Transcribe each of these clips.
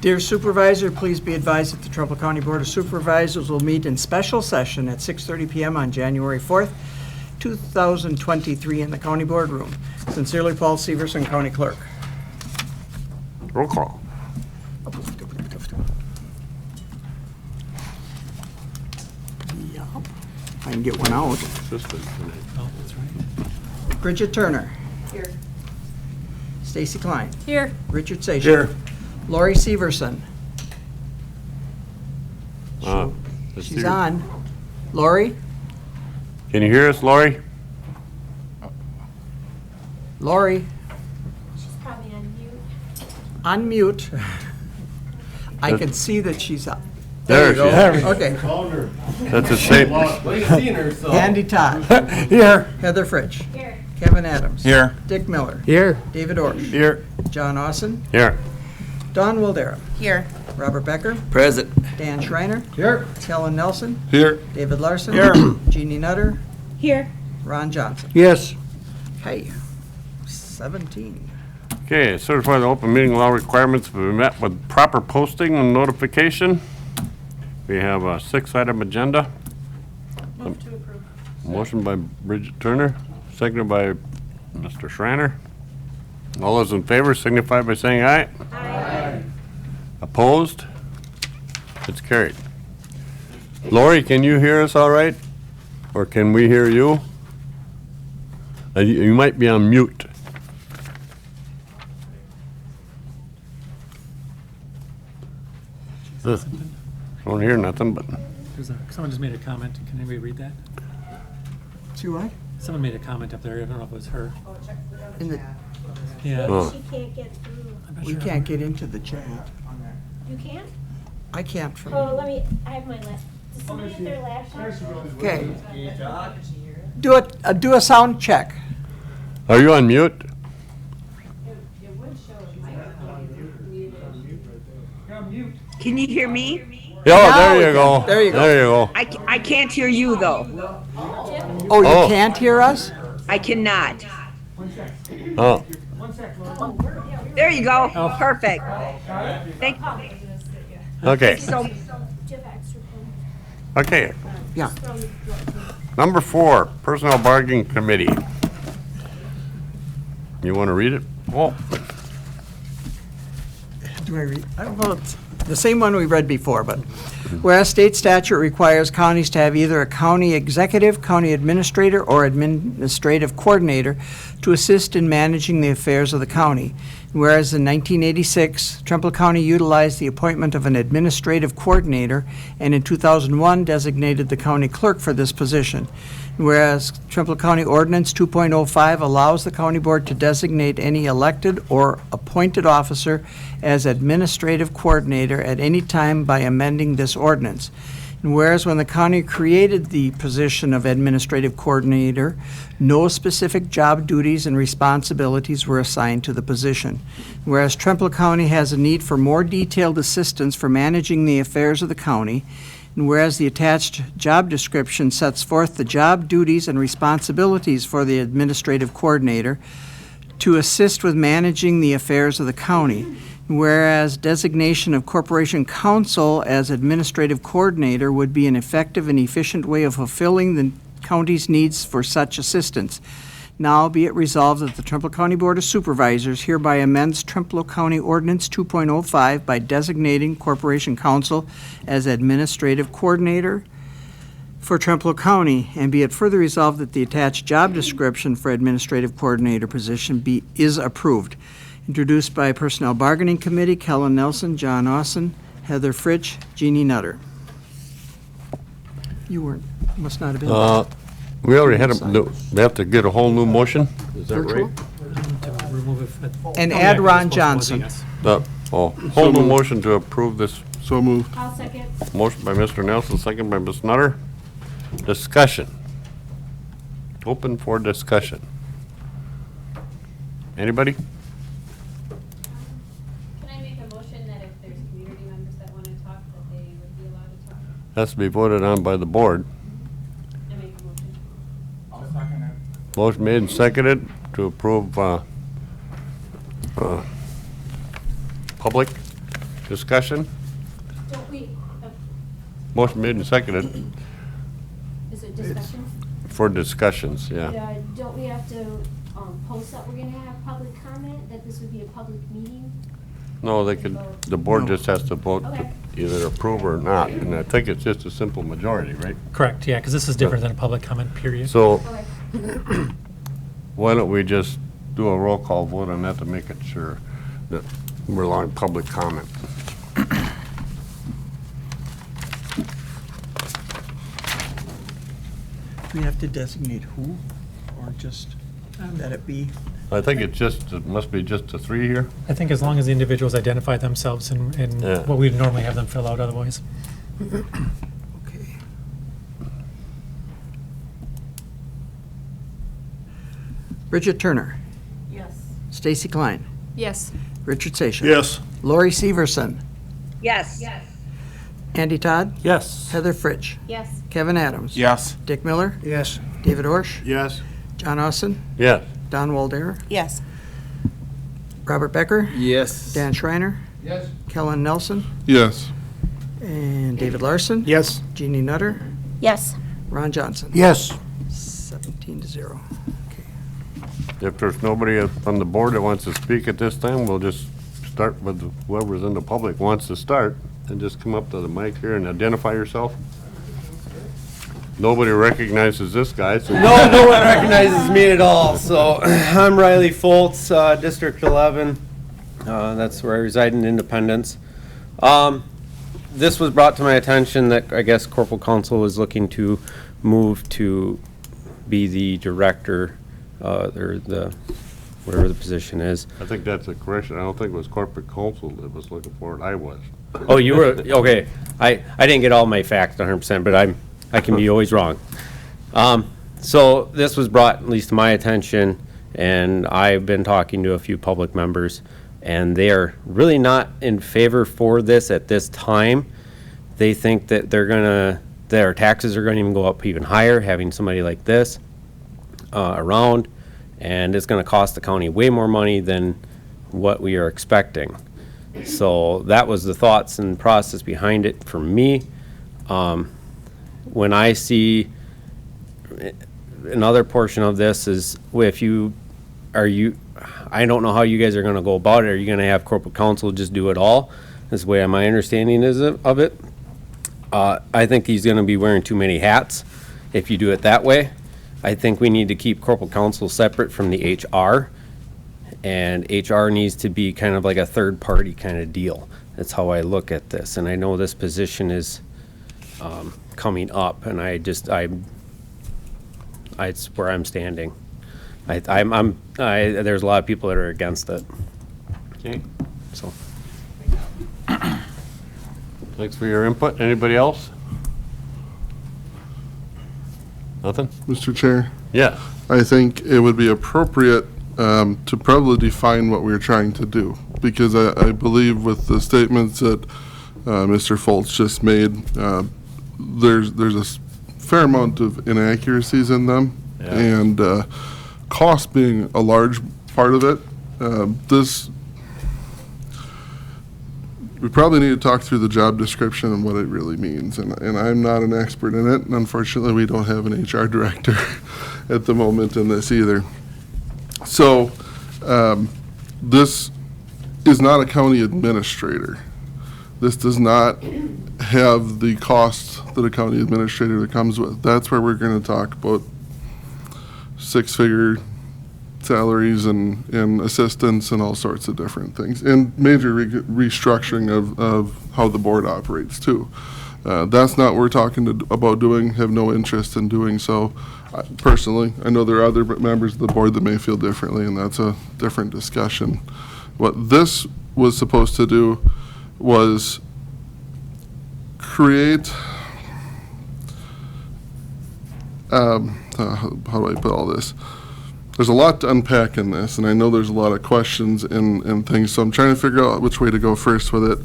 Dear Supervisor, please be advised that the Trumpealeau County Board of Supervisors will meet in special session at 6:30 p.m. on January 4th, 2023 in the County Boardroom. Sincerely, Paul Severson, County Clerk. Roll call. Yeah, I can get one out. Oh, that's right. Bridget Turner. Here. Stacy Klein. Here. Richard Sation. Here. Lori Severson. Let's She's see. on. Lori? Can you hear us, Lori? Lori? She's probably on mute. Unmute. I can see that she's up. There you go. she is. Okay. That's the same. Well, you've seen her, so. Andy Todd. Here. Heather Fritsch. Here. Kevin Adams. Here. Dick Miller. Here. David Orsh. Here. John Austin. Here. Don Wildera. Here. Robert Becker. Present. Dan Schreiner. Here. Helen Nelson. Here. David Larson. Here. Jeannie Nutter. Here. Ron Johnson. Yes. Hey, 17. Okay, certify the open meeting law requirements have been met with proper posting and notification. We have a 6-item agenda. Move to approve. Motion by Bridget Turner, seconded by Mr. Schreiner. All those in favor signify by saying aye. Aye. Opposed? It's carried. Lori, can you hear us all right? Or can we hear you? You might be on mute. Ugh. Don't hear nothing, but Someone just made a comment. Can anybody read that? See what? Someone made a comment up there. I don't know if it was her. In the, Yeah. Oh. She can't get through. I'm not we sure. can't get into the chat. You can't? I can't from. Oh, I have my lap. Does somebody have their laptop? Okay. Do a sound check. Are you on mute? Can you hear me? Yeah, Now there we you can. go. There you go. There you go. I can't hear you, though. Oh, you Oh. can't hear us? I cannot. Oh, There you go. Perfect. Thank okay, you so Do you have extra pen? okay. Yeah. Number 4, Personnel Bargaining Committee. You want to read it? Oh, Do I read? Well, it's the same one we read before, but whereas state statute requires counties to have either a county executive, county administrator, or administrative coordinator to assist in managing the affairs of the county. Whereas in 1986, Trempealeau County utilized the appointment of an administrative coordinator, and in 2001 designated the county clerk for this position. Whereas Trempealeau County Ordinance 2.05 allows the county board to designate any elected or appointed officer as administrative coordinator at any time by amending this ordinance. And whereas when the county created the position of administrative coordinator, no specific job duties and responsibilities were assigned to the position. Whereas Trempealeau County has a need for more detailed assistance for managing the affairs of the county, and whereas the attached job description sets forth the job duties and responsibilities for the administrative coordinator to assist with managing the affairs of the county, and whereas designation of corporation counsel as administrative coordinator would be an effective and efficient way of fulfilling the county's needs for such assistance. Now be it resolved that the Trempealeau County Board of Supervisors hereby amends Trempealeau County Ordinance 2.05 by designating Corporation Counsel as administrative coordinator for Trempealeau County, and be it further resolved that the attached job description for administrative coordinator position is approved. Introduced by Personnel Bargaining Committee, Kellen Nelson, John Austin, Heather Fritsch, Jeannie Nutter. You must not have been. we already had we have to get a whole new motion? Is that Virtual? right? To remove it. And Oh, add yeah, Ron it's supposed to be, Johnson. yes. Whole new motion to approve this. So moved. I'll second. Motion by Mr. Nelson, second by Ms. Nutter. Discussion. Open for discussion. Anybody? Can I make a motion that if there's community members that want to talk, that they would be allowed to talk? Has to be voted on by the board. I make a motion. Motion made and seconded to approve public discussion. Don't we, Motion made and seconded is it discussion? for discussions, yeah. Don't we have to post that we're gonna have public comment, that this would be a public meeting? No, they could, the board just has to vote Okay. to either approve or not, and I think it's just a simple majority, right? Correct, yeah, because this is different than a public comment period. So Okay. why don't we just do a roll call vote on that to make it sure that we're allowing public comment? Do we have to designate who, or just that it be? I think it's just, it must be just the three here. I think as long as the individuals identify themselves and Yeah. what we'd normally have them fill out otherwise. Okay. Bridget Turner, Yes. Stacy Klein, Yes. Richard Sation. Yes. Lori Severson, Yes. Yes. Andy Todd, Yes. Heather Fritsch, Yes. Kevin Adams. Yes. Dick Miller, Yes. David Orsh, Yes. John Austin, Yes. Don Waldera, Yes. Robert Becker, Yes. Dan Schreiner, Yes. Kellen Nelson, Yes. and David Larson, Yes. Jeannie Nutter, Yes. Ron Johnson. Yes. 17-0. If there's nobody from the board that wants to speak at this time, we'll just start with whoever's in the public wants to start, and just come up to the mic here and identify yourself. Nobody recognizes this guy, so. No one recognizes me at all. So I'm Riley Foltz, District 11. That's where I reside in Independence. This was brought to my attention that I guess Corporal Counsel was looking to move to be the director, or the, whatever the position is. I think that's a correction. I don't think it was corporate counsel that was looking for it. I was. Oh, you were, okay. I didn't get all my facts 100%, but I can be always wrong. So this was brought at least to my attention, and I've been talking to a few public members, and they are really not in favor for this at this time. They think that their taxes are gonna even go up even higher, having somebody like this around, and it's gonna cost the county way more money than what we are expecting. So that was the thoughts and process behind it for me. When I see another portion of this is I don't know how you guys are gonna go about it. Are you gonna have corporate counsel just do it all? That's the way my understanding is of it. I think he's gonna be wearing too many hats if you do it that way. I think we need to keep corporate counsel separate from the HR. And HR needs to be kind of like a third-party kind of deal. That's how I look at this. And I know this position is coming up, and it's where I'm standing. There's a lot of people that are against it. Okay. So, Thanks for your input. Anybody else? Nothing? Mr. Chair, Yes. I think it would be appropriate to probably define what we're trying to do, because I believe with the statements that Mr. Foltz just made, there's a fair amount of inaccuracies in them, Yeah. and cost being a large part of it. We probably need to talk through the job description and what it really means, and I'm not an expert in it, and unfortunately, we don't have an HR director at the moment in this either. So, this is not a county administrator. This does not have the cost that a county administrator comes with. That's where we're gonna talk about six-figure salaries and assistants and all sorts of different things, and major restructuring of how the board operates too. That's not what we're talking about doing, have no interest in doing so. Personally, I know there are other members of the board that may feel differently, and that's a different discussion. What this was supposed to do was create, how do I put all this? There's a lot to unpack in this, and I know there's a lot of questions and things, so I'm trying to figure out which way to go first with it.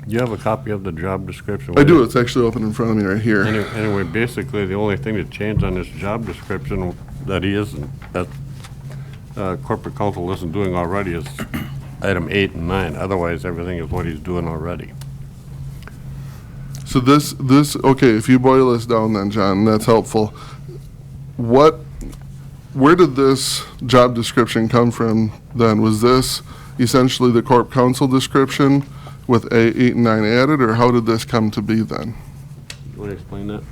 You have a copy of the job description? I do, it's actually open in front of me right here. Anyway, basically, the only thing that changed on this job description that he isn't, that corporate counsel isn't doing already is item 8 and 9. Otherwise, everything is what he's doing already. So okay, if you boil this down then, John, that's helpful. Where did this job description come from then? Was this essentially the corp counsel description with 8 and 9 added, or how did this come to be then? You want to explain that?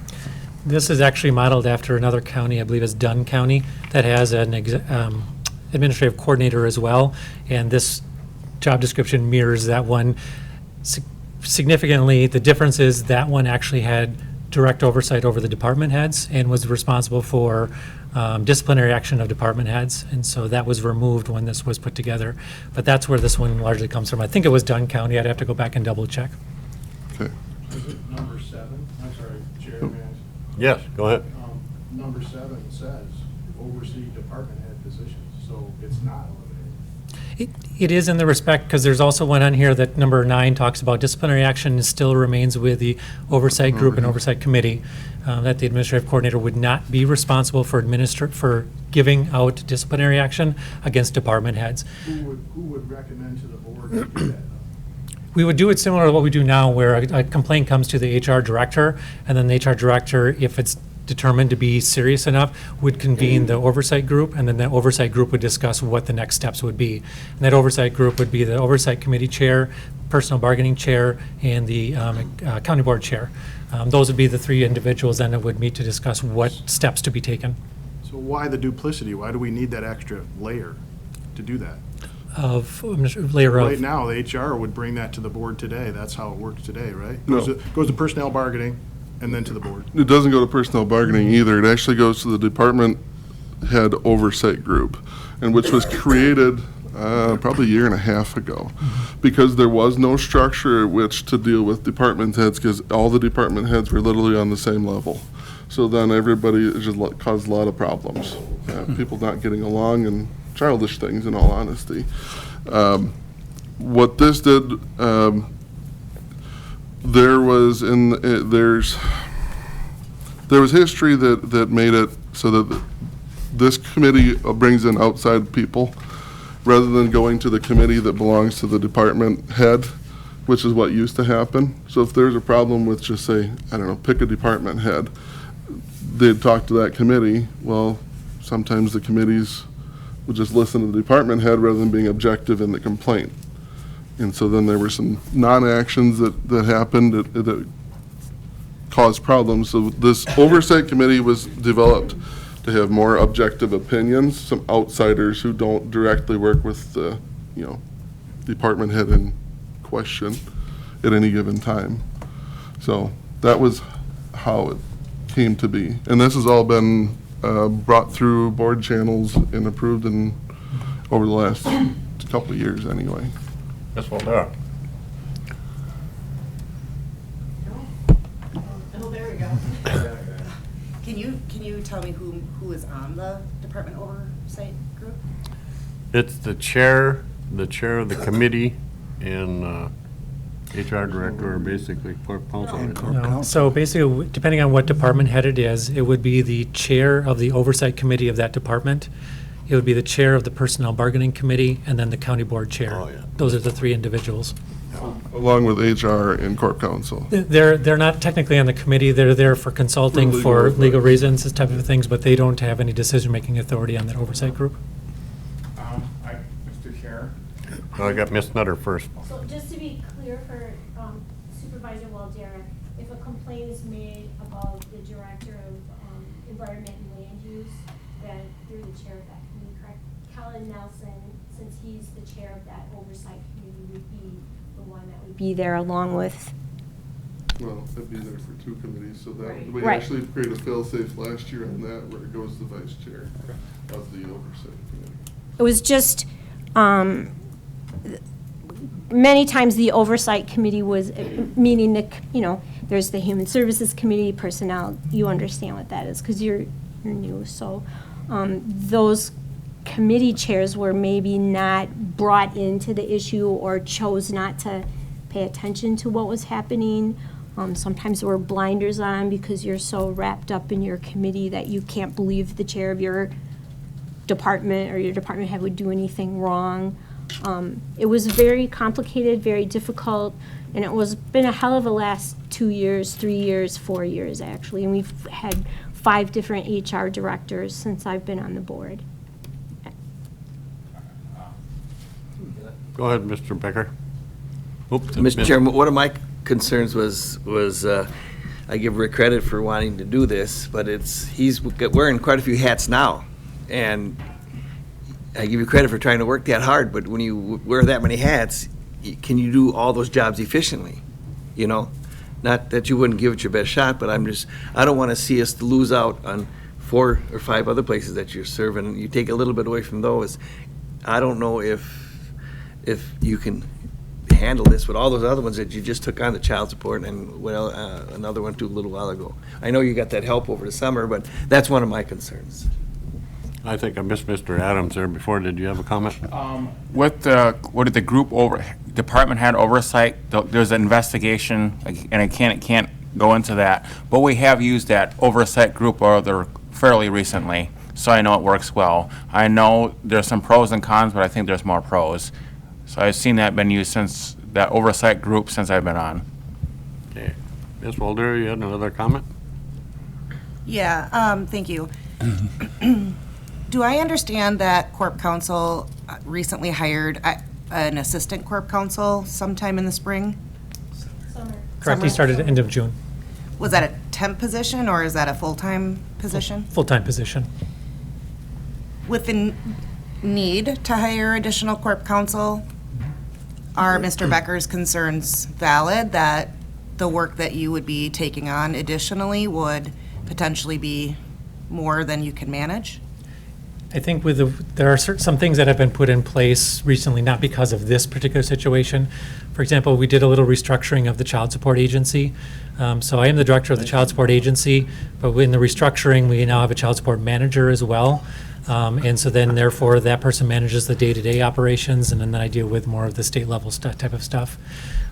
This is actually modeled after another county, I believe it's Dunn County, that has an administrative coordinator as well. And this job description mirrors that one. Significantly, the difference is that one actually had direct oversight over the department heads and was responsible for disciplinary action of department heads. And so that was removed when this was put together. But that's where this one largely comes from. I think it was Dunn County. I'd have to go back and double check. Okay. Is it number 7? I'm sorry, Chairman. Yes, go ahead. Number 7 says oversee department head positions, so it's not eliminated. It is in the respect, because there's also one on here that number 9 talks about disciplinary action still remains with the oversight group and oversight committee, that the administrative coordinator would not be responsible for giving out disciplinary action against department heads. Who would recommend to the board to do that? We would do it similar to what we do now, where a complaint comes to the HR director, and then the HR director, if it's determined to be serious enough, would convene the oversight group, and then that oversight group would discuss what the next steps would be. And that oversight group would be the oversight committee chair, personal bargaining chair, and the county board chair. Those would be the 3 individuals then that would meet to discuss what steps to be taken. So why the duplicity? Why do we need that extra layer to do that? Layer Right now, the HR would bring that to the board today. That's how it works today, right? No. Goes to personnel bargaining and then to the board. It doesn't go to personnel bargaining either. It actually goes to the department head oversight group, and which was created probably a year and a half ago, because there was no structure at which to deal with department heads, because all the department heads were literally on the same level. So then everybody, it just caused a lot of problems. People not getting along and childish things, in all honesty. What this did, there was history that made it so that this committee brings in outside people rather than going to the committee that belongs to the department head, which is what used to happen. So if there's a problem with, just say, I don't know, pick a department head, they'd talk to that committee. Well, sometimes the committees would just listen to the department head rather than being objective in the complaint. And so then there were some non-actions that happened that caused problems. So this oversight committee was developed to have more objective opinions, some outsiders who don't directly work with the, department head in question at any given time. So that was how it came to be. And this has all been brought through board channels and approved over the last couple of years anyway. That's what they're. Oh, there we go. Can you tell me who is on the department oversight group? It's the chair of the committee, and HR director, or basically corp counsel. No. So basically, depending on what department head it is, it would be the chair of the oversight committee of that department. It would be the chair of the personnel bargaining committee, and then the county board chair. Oh, yeah. Those are the 3 individuals. Along with HR and corp counsel. They're not technically on the committee. They're there for consulting for legal reasons, this type of things, but they don't have any decision-making authority on that oversight group. Mr. Chair. I got Miss Nutter first. So just to be clear for Supervisor Waldera, if a complaint is made about the director of environment and land use, then you're the chair of that committee, correct? Colin Nelson, since he's the chair of that oversight committee, would be the one that would be there along with. Well, it'd be there for 2 committees, so that, Right. we Right. actually created a fail-safe last year on that, where it goes to the vice chair of the oversight committee. It was just, many times the oversight committee was, meaning there's the human services committee, personnel, you understand what that is, because you're new, so, those committee chairs were maybe not brought into the issue or chose not to pay attention to what was happening. Sometimes there were blinders on because you're so wrapped up in your committee that you can't believe the chair of your department or your department head would do anything wrong. It was very complicated, very difficult, and it was been a hell of a last 2 years, 3 years, 4 years, actually. And we've had 5 different HR directors since I've been on the board. Go ahead, Mr. Becker. Oops, Mr. Chairman, one of my concerns was I give Rick credit for wanting to do this, but he's wearing quite a few hats now. And I give you credit for trying to work that hard, but when you wear that many hats, can you do all those jobs efficiently? You know? Not that you wouldn't give it your best shot, but I don't want to see us lose out on 4 or 5 other places that you're serving. You take a little bit away from those. I don't know if you can handle this with all those other ones that you just took on, the child support and another one too a little while ago. I know you got that help over the summer, but that's one of my concerns. I think I missed Mr. Adams there before. Did you have a comment? What did the group department had oversight? There's an investigation, and I can't go into that. But we have used that oversight group fairly recently, so I know it works well. I know there's some pros and cons, but I think there's more pros. So I've seen that been used since that oversight group since I've been on. Okay. Ms. Walder, you had another comment? Yeah, thank you. Do I understand that Corp Counsel recently hired an assistant Corp Counsel sometime in the spring? Correct, he started at the end of June. Was that a temp position or is that a full-time position? Full-time position. With the need to hire additional Corp Counsel, are Mr. Becker's concerns valid that the work that you would be taking on additionally would potentially be more than you can manage? I think there are some things that have been put in place recently, not because of this particular situation. For example, we did a little restructuring of the child support agency. So I am the director of the child support agency, but in the restructuring, we now have a child support manager as well. And so then therefore that person manages the day-to-day operations, and then I deal with more of the state level type of stuff.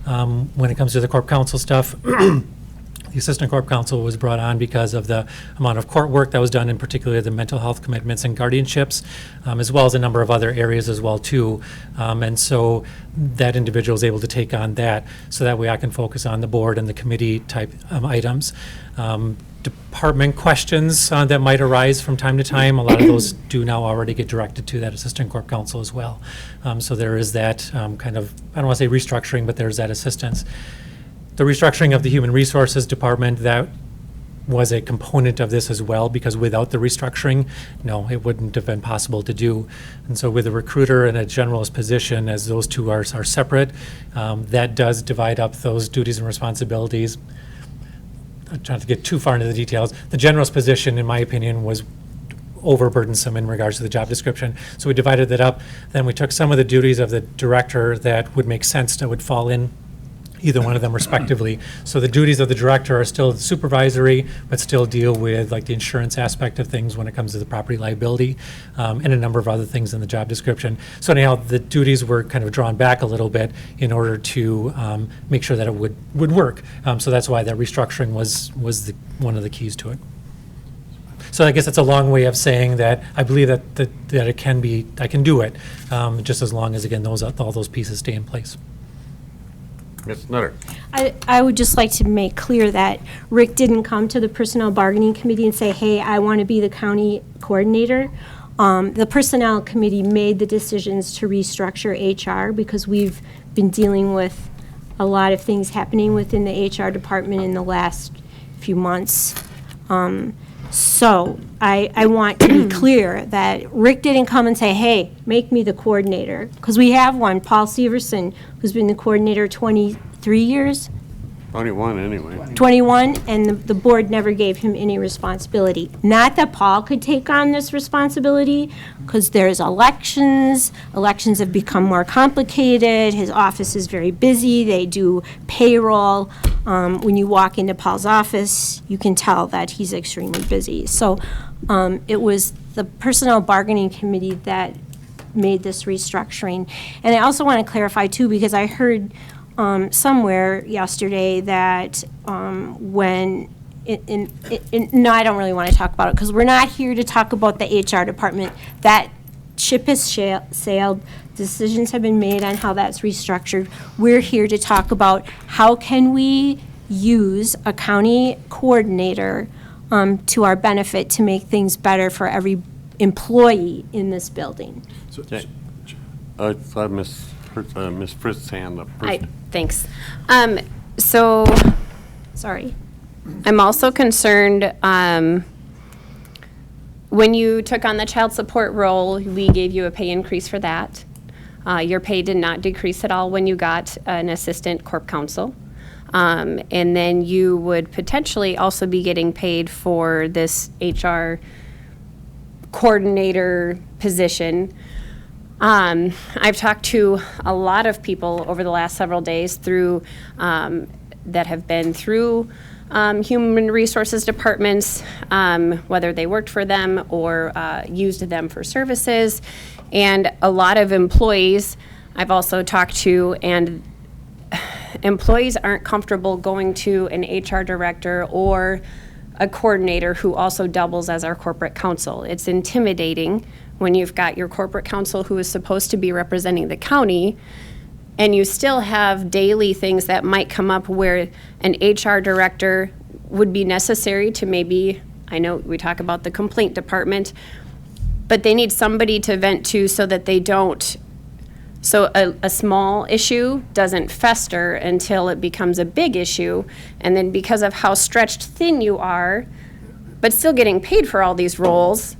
When it comes to the Corp Counsel stuff, the Assistant Corp Counsel was brought on because of the amount of court work that was done, in particular the mental health commitments and guardianships, as well as a number of other areas as well too. And so that individual is able to take on that, so that way I can focus on the board and the committee type items. Department questions that might arise from time to time, a lot of those do now already get directed to that Assistant Corp Counsel as well. So there is that kind of, I don't want to say restructuring, but there's that assistance. The restructuring of the Human Resources Department, that was a component of this as well, because without the restructuring, no, it wouldn't have been possible to do. And so with a recruiter and a generalist position, as those two are separate, that does divide up those duties and responsibilities. I'm trying to get too far into the details. The generalist position, in my opinion, was overburdensome in regards to the job description. So we divided that up. Then we took some of the duties of the director that would make sense, that would fall in either one of them respectively. So the duties of the director are still supervisory, but still deal with like the insurance aspect of things when it comes to the property liability, and a number of other things in the job description. So anyhow, the duties were kind of drawn back a little bit in order to make sure that it would work. So that's why that restructuring was one of the keys to it. So I guess that's a long way of saying that I believe that it can be, I can do it, just as long as, again, all those pieces stay in place. Ms. Nutter. I would just like to make clear that Rick didn't come to the Personnel Bargaining Committee and say, hey, I want to be the county coordinator. The Personnel Committee made the decisions to restructure HR because we've been dealing with a lot of things happening within the HR department in the last few months. So I want to be clear that Rick didn't come and say, hey, make me the coordinator. Because we have one, Paul Severson, who's been the coordinator 23 years. 21 anyway. 21, and the board never gave him any responsibility. Not that Paul could take on this responsibility, because there's elections. Elections have become more complicated. His office is very busy. They do payroll. When you walk into Paul's office, you can tell that he's extremely busy. So it was the Personnel Bargaining Committee that made this restructuring. And I also want to clarify, too, because I heard somewhere yesterday that no, I don't really want to talk about it, because we're not here to talk about the HR department. That ship has sailed, decisions have been made on how that's restructured. We're here to talk about how can we use a county coordinator to our benefit to make things better for every employee in this building. Okay. I saw Miss Fritz's hand up. Thanks. So, Sorry. I'm also concerned, when you took on the child support role, we gave you a pay increase for that. Your pay did not decrease at all when you got an assistant corp counsel. And then you would potentially also be getting paid for this HR coordinator position. I've talked to a lot of people over the last several days through, that have been through human resources departments, whether they worked for them or used them for services. And a lot of employees I've also talked to, and employees aren't comfortable going to an HR director or a coordinator who also doubles as our corporate counsel. It's intimidating when you've got your corporate counsel who is supposed to be representing the county, and you still have daily things that might come up where an HR director would be necessary to maybe, I know we talk about the complaint department, but they need somebody to vent to so that they don't, so a small issue doesn't fester until it becomes a big issue. And then because of how stretched thin you are, but still getting paid for all these roles,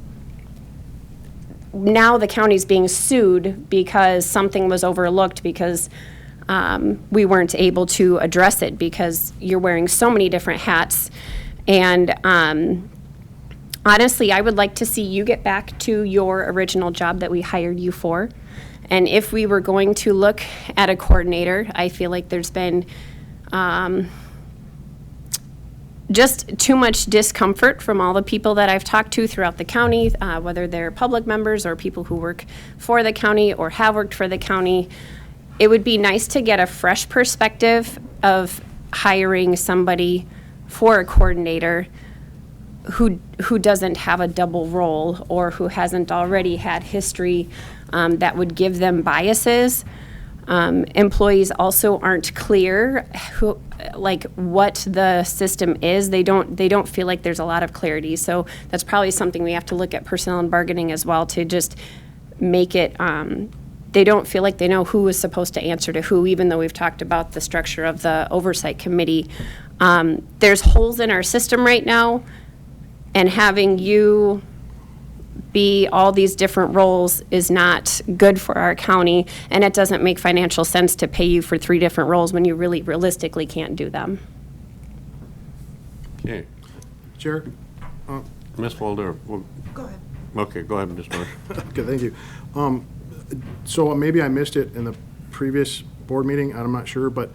now the county's being sued because something was overlooked because we weren't able to address it because you're wearing so many different hats. And honestly, I would like to see you get back to your original job that we hired you for. And if we were going to look at a coordinator, I feel like there's been just too much discomfort from all the people that I've talked to throughout the county, whether they're public members or people who work for the county or have worked for the county. It would be nice to get a fresh perspective of hiring somebody for a coordinator who doesn't have a double role or who hasn't already had history that would give them biases. Employees also aren't clear what the system is. They don't feel like there's a lot of clarity. So that's probably something we have to look at personnel and bargaining as well to just make it, they don't feel like they know who is supposed to answer to who, even though we've talked about the structure of the oversight committee. There's holes in our system right now, and having you be all these different roles is not good for our county, and it doesn't make financial sense to pay you for 3 different roles when you really realistically can't do them. Okay. Chair? Ms. Mulder. Go ahead. Okay, go ahead, Ms. Marsh. Okay, thank you. So maybe I missed it in the previous board meeting, I'm not sure, but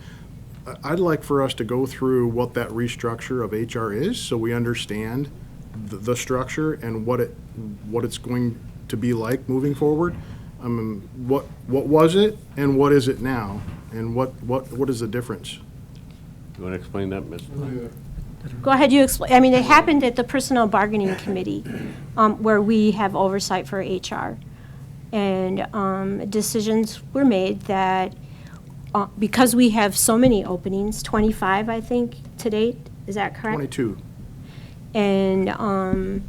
I'd like for us to go through what that restructure of HR is, so we understand the structure and what it's going to be like moving forward. What was it and what is it now, and what is the difference? You want to explain that, Ms.? Go ahead, you explain. I mean, it happened at the Personnel Bargaining Committee, where we have oversight for HR. And decisions were made that because we have so many openings, 25, I think, to date, is that correct? 22. And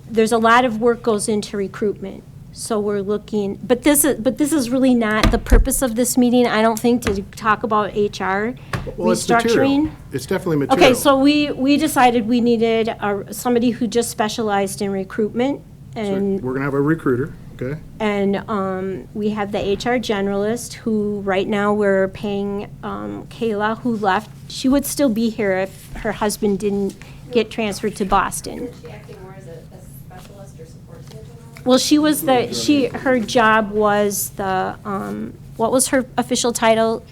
there's a lot of work goes into recruitment. So we're looking, but this is really not the purpose of this meeting, I don't think, to talk about HR Well, it's material. restructuring. It's definitely material. Okay, so we decided we needed somebody who just specialized in recruitment, So and we're gonna have a recruiter, okay? and we have the HR generalist, who right now we're paying Kayla, who left. She would still be here if her husband didn't get transferred to Boston. Is she acting more as a specialist or support to the general? Well, her job was the, what was her official title?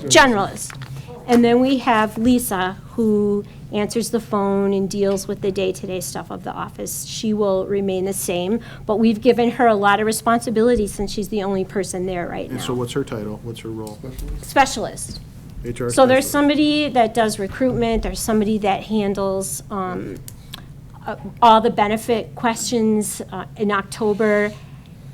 Generalist. And then we have Lisa, who answers the phone and deals with the day-to-day stuff of the office. She will remain the same, but we've given her a lot of responsibility since she's the only person there right And so now. what's her title? What's her role? Specialist. HR So there's specialist. somebody that does recruitment, there's somebody that handles all the benefit questions in October.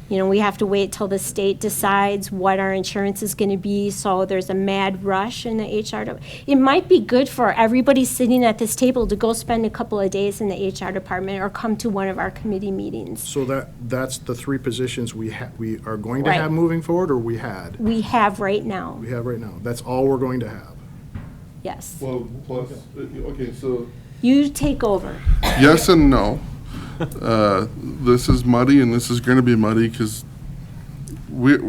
You know, we have to wait till the state decides what our insurance is going to be, so there's a mad rush in the HR. It might be good for everybody sitting at this table to go spend a couple of days in the HR department or come to one of our committee meetings. So that's the three positions we are going to Right. have moving forward, or we had? We have right now, We have right now. That's all we're going to have. yes. Well, plus, okay, so You take over. yes and no. This is muddy, and this is going to be muddy because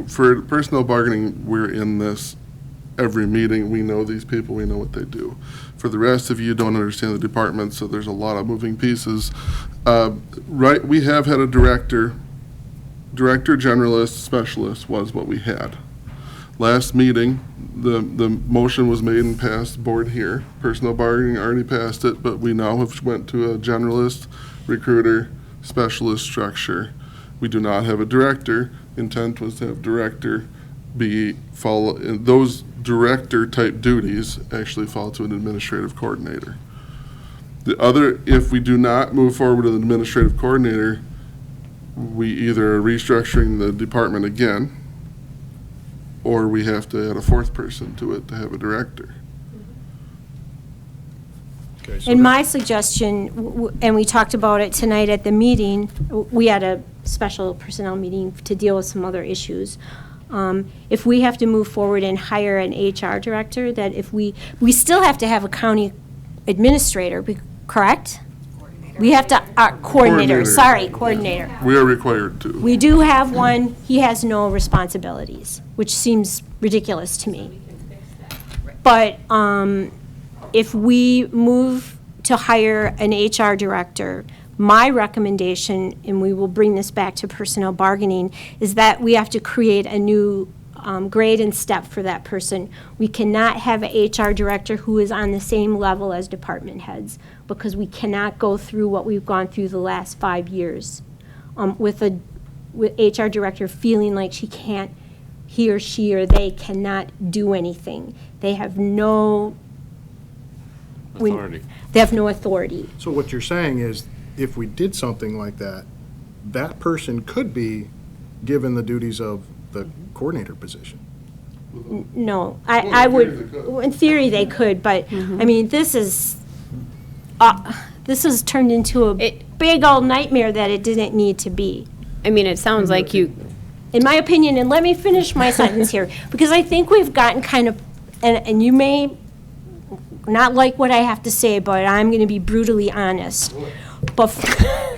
for personnel bargaining, we're in this every meeting. We know these people, we know what they do. For the rest of you, don't understand the department, so there's a lot of moving pieces. Right, we have had a director, generalist, specialist was what we had. Last meeting, the motion was made and passed board here. Personnel bargaining already passed it, but we now have went to a generalist, recruiter, specialist structure. We do not have a director. Intent was to have director those director type duties actually fall to an administrative coordinator. If we do not move forward with an administrative coordinator, we either are restructuring the department again, or we have to add a fourth person to it to have a director. Okay, so And my suggestion, and we talked about it tonight at the meeting, we had a special personnel meeting to deal with some other issues. If we have to move forward and hire an HR director, that if we still have to have a county administrator, correct? We have to, coordinator, sorry, coordinator. We are required to. We do have one, he has no responsibilities, which seems ridiculous to me. But if we move to hire an HR director, my recommendation, and we will bring this back to personnel bargaining, is that we have to create a new grade and step for that person. We cannot have an HR director who is on the same level as department heads, because we cannot go through what we've gone through the last 5 years with HR director feeling like he or she or they cannot do anything. They have no Authority. They have no authority. So what you're saying is, if we did something like that, that person could be given the duties of the coordinator position. No, Well, I in theory they would, could. in theory they could, but, I mean, this has turned into a big old nightmare that it didn't need to be, I mean, it sounds like you, in my opinion. And let me finish my sentence here, because I think we've gotten kind of, and you may not like what I have to say, but I'm going to be brutally honest. But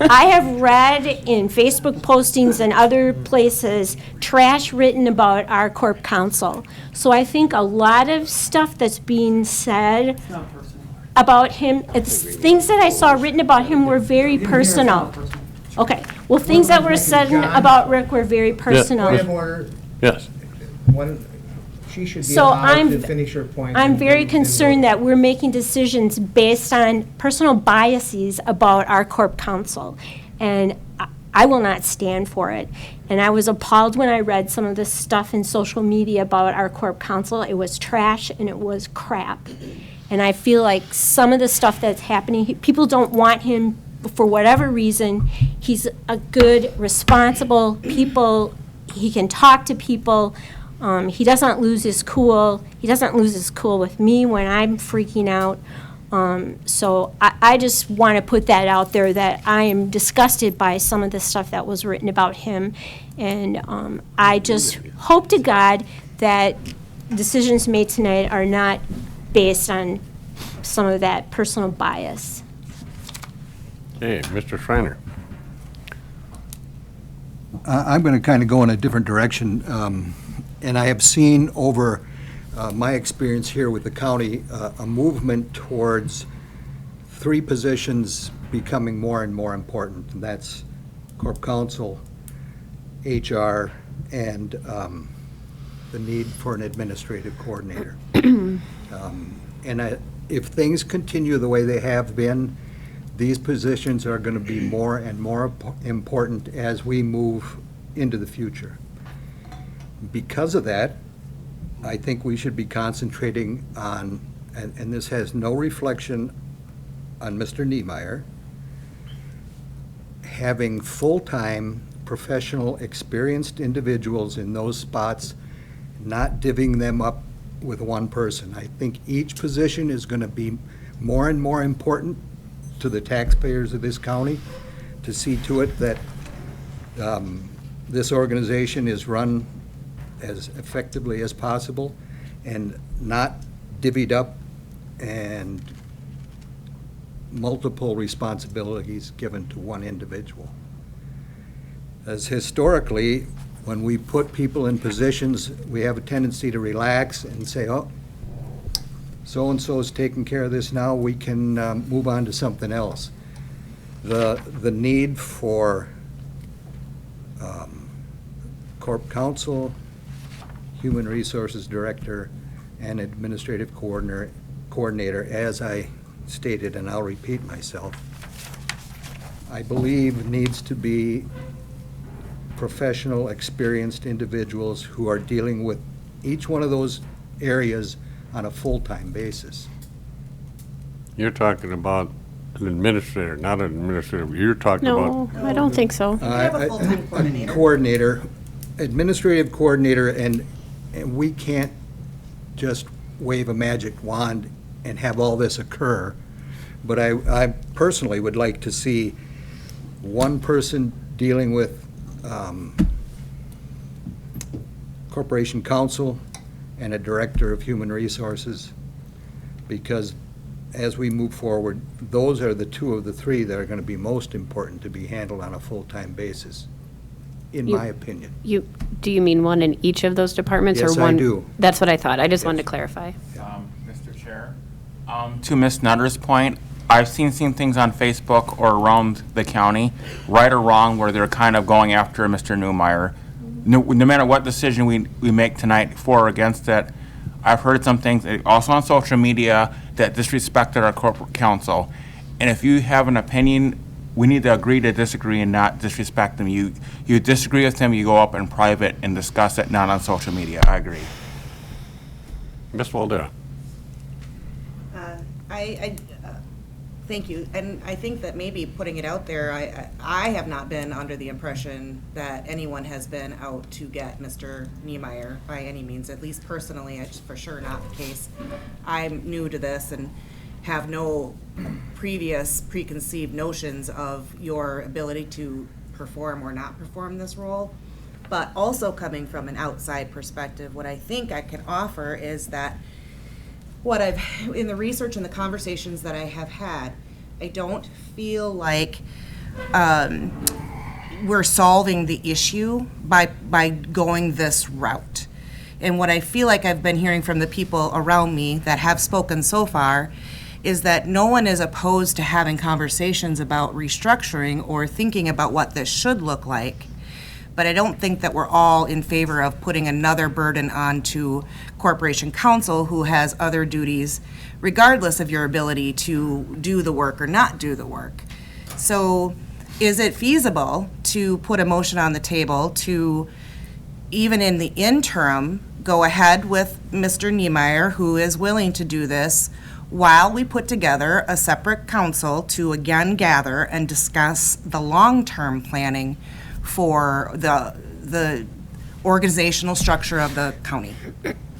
I have read in Facebook postings and other places trash written about our corp counsel. So I think a lot of stuff that's being said about him, it's things that I saw written about him were very personal. Okay, well, things that were said about Rick were very personal. Point of order, Yes. she should be So allowed to finish her point. I'm and very then- concerned that we're making decisions based on personal biases about our corp counsel. And I will not stand for it. And I was appalled when I read some of this stuff in social media about our corp counsel. It was trash and it was crap. And I feel like some of the stuff that's happening, people don't want him for whatever reason. He's a good, responsible people. He can talk to people. He doesn't lose his cool. He doesn't lose his cool with me when I'm freaking out. So I just want to put that out there, that I am disgusted by some of the stuff that was written about him. And I just hope to God that decisions made tonight are not based on some of that personal bias. Hey, Mr. Schreiner. I'm going to kind of go in a different direction. And I have seen over my experience here with the county, a movement towards three positions becoming more and more important. And that's corp counsel, HR, and the need for an administrative coordinator. If things continue the way they have been, these positions are going to be more and more important as we move into the future. Because of that, I think we should be concentrating on, and this has no reflection on Mr. Niemeyer, having full-time professional, experienced individuals in those spots, not divvying them up with one person. I think each position is going to be more and more important to the taxpayers of this county, to see to it that this organization is run as effectively as possible and not divvied up and multiple responsibilities given to one individual. As historically, when we put people in positions, we have a tendency to relax and say, oh, so-and-so is taking care of this now, we can move on to something else. The need for Corp Counsel, Human Resources Director, and Administrative Coordinator, as I stated, and I'll repeat myself, I believe needs to be professional, experienced individuals who are dealing with each one of those areas on a full-time basis. You're talking about an administrator, not an administrator. You're talking about. No, I don't think so. A coordinator, administrative coordinator, and we can't just wave a magic wand and have all this occur. But I personally would like to see one person dealing with Corporation Counsel and a Director of Human Resources, because as we move forward, those are the two of the three that are going to be most important to be handled on a full-time basis, in my opinion. Do you mean one in each of those departments, or Yes, I one? do. That's what I thought. I just wanted to clarify. Mr. Chair, to Ms. Nutter's point, I've seen things on Facebook or around the county, right or wrong, where they're kind of going after Mr. Newmeyer. No matter what decision we make tonight for or against it, I've heard some things also on social media that disrespected our corporate counsel. And if you have an opinion, we need to agree to disagree and not disrespect them. You disagree with them, you go up in private and discuss it, not on social media. I agree. Ms. Waldera. Thank you, and I think that maybe putting it out there, I have not been under the impression that anyone has been out to get Mr. Niemeyer by any means, at least personally. It's for sure not the case. I'm new to this and have no previous preconceived notions of your ability to perform or not perform this role. But also coming from an outside perspective, what I think I can offer is that in the research and the conversations that I have had, I don't feel like we're solving the issue by going this route. And what I feel like I've been hearing from the people around me that have spoken so far is that no one is opposed to having conversations about restructuring or thinking about what this should look like. But I don't think that we're all in favor of putting another burden onto Corporation Counsel, who has other duties, regardless of your ability to do the work or not do the work. So is it feasible to put a motion on the table to, even in the interim, go ahead with Mr. Niemeyer, who is willing to do this, while we put together a separate council to again gather and discuss the long-term planning for the organizational structure of the county?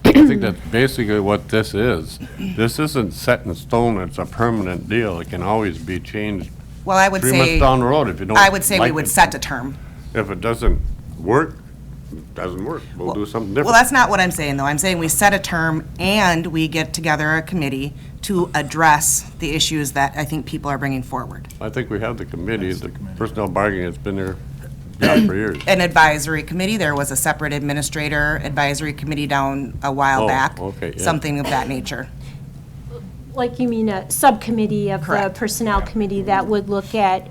I think that's basically what this is. This isn't set in stone, it's a permanent deal. It can always be changed. Well, I would 3 say. months down the road if you don't. I would say we like would it. set a term. If it doesn't work, it doesn't work. We'll do something different. Well, that's not what I'm saying, though. I'm saying we set a term and we get together a committee to address the issues that I think people are bringing forward. I think we have the committee, the personnel bargaining has been there for years. An advisory committee, there was a separate administrator advisory committee down a while Oh, back. okay, yeah. Something of that nature. Like you mean a subcommittee of the Correct. Personnel Committee that would look at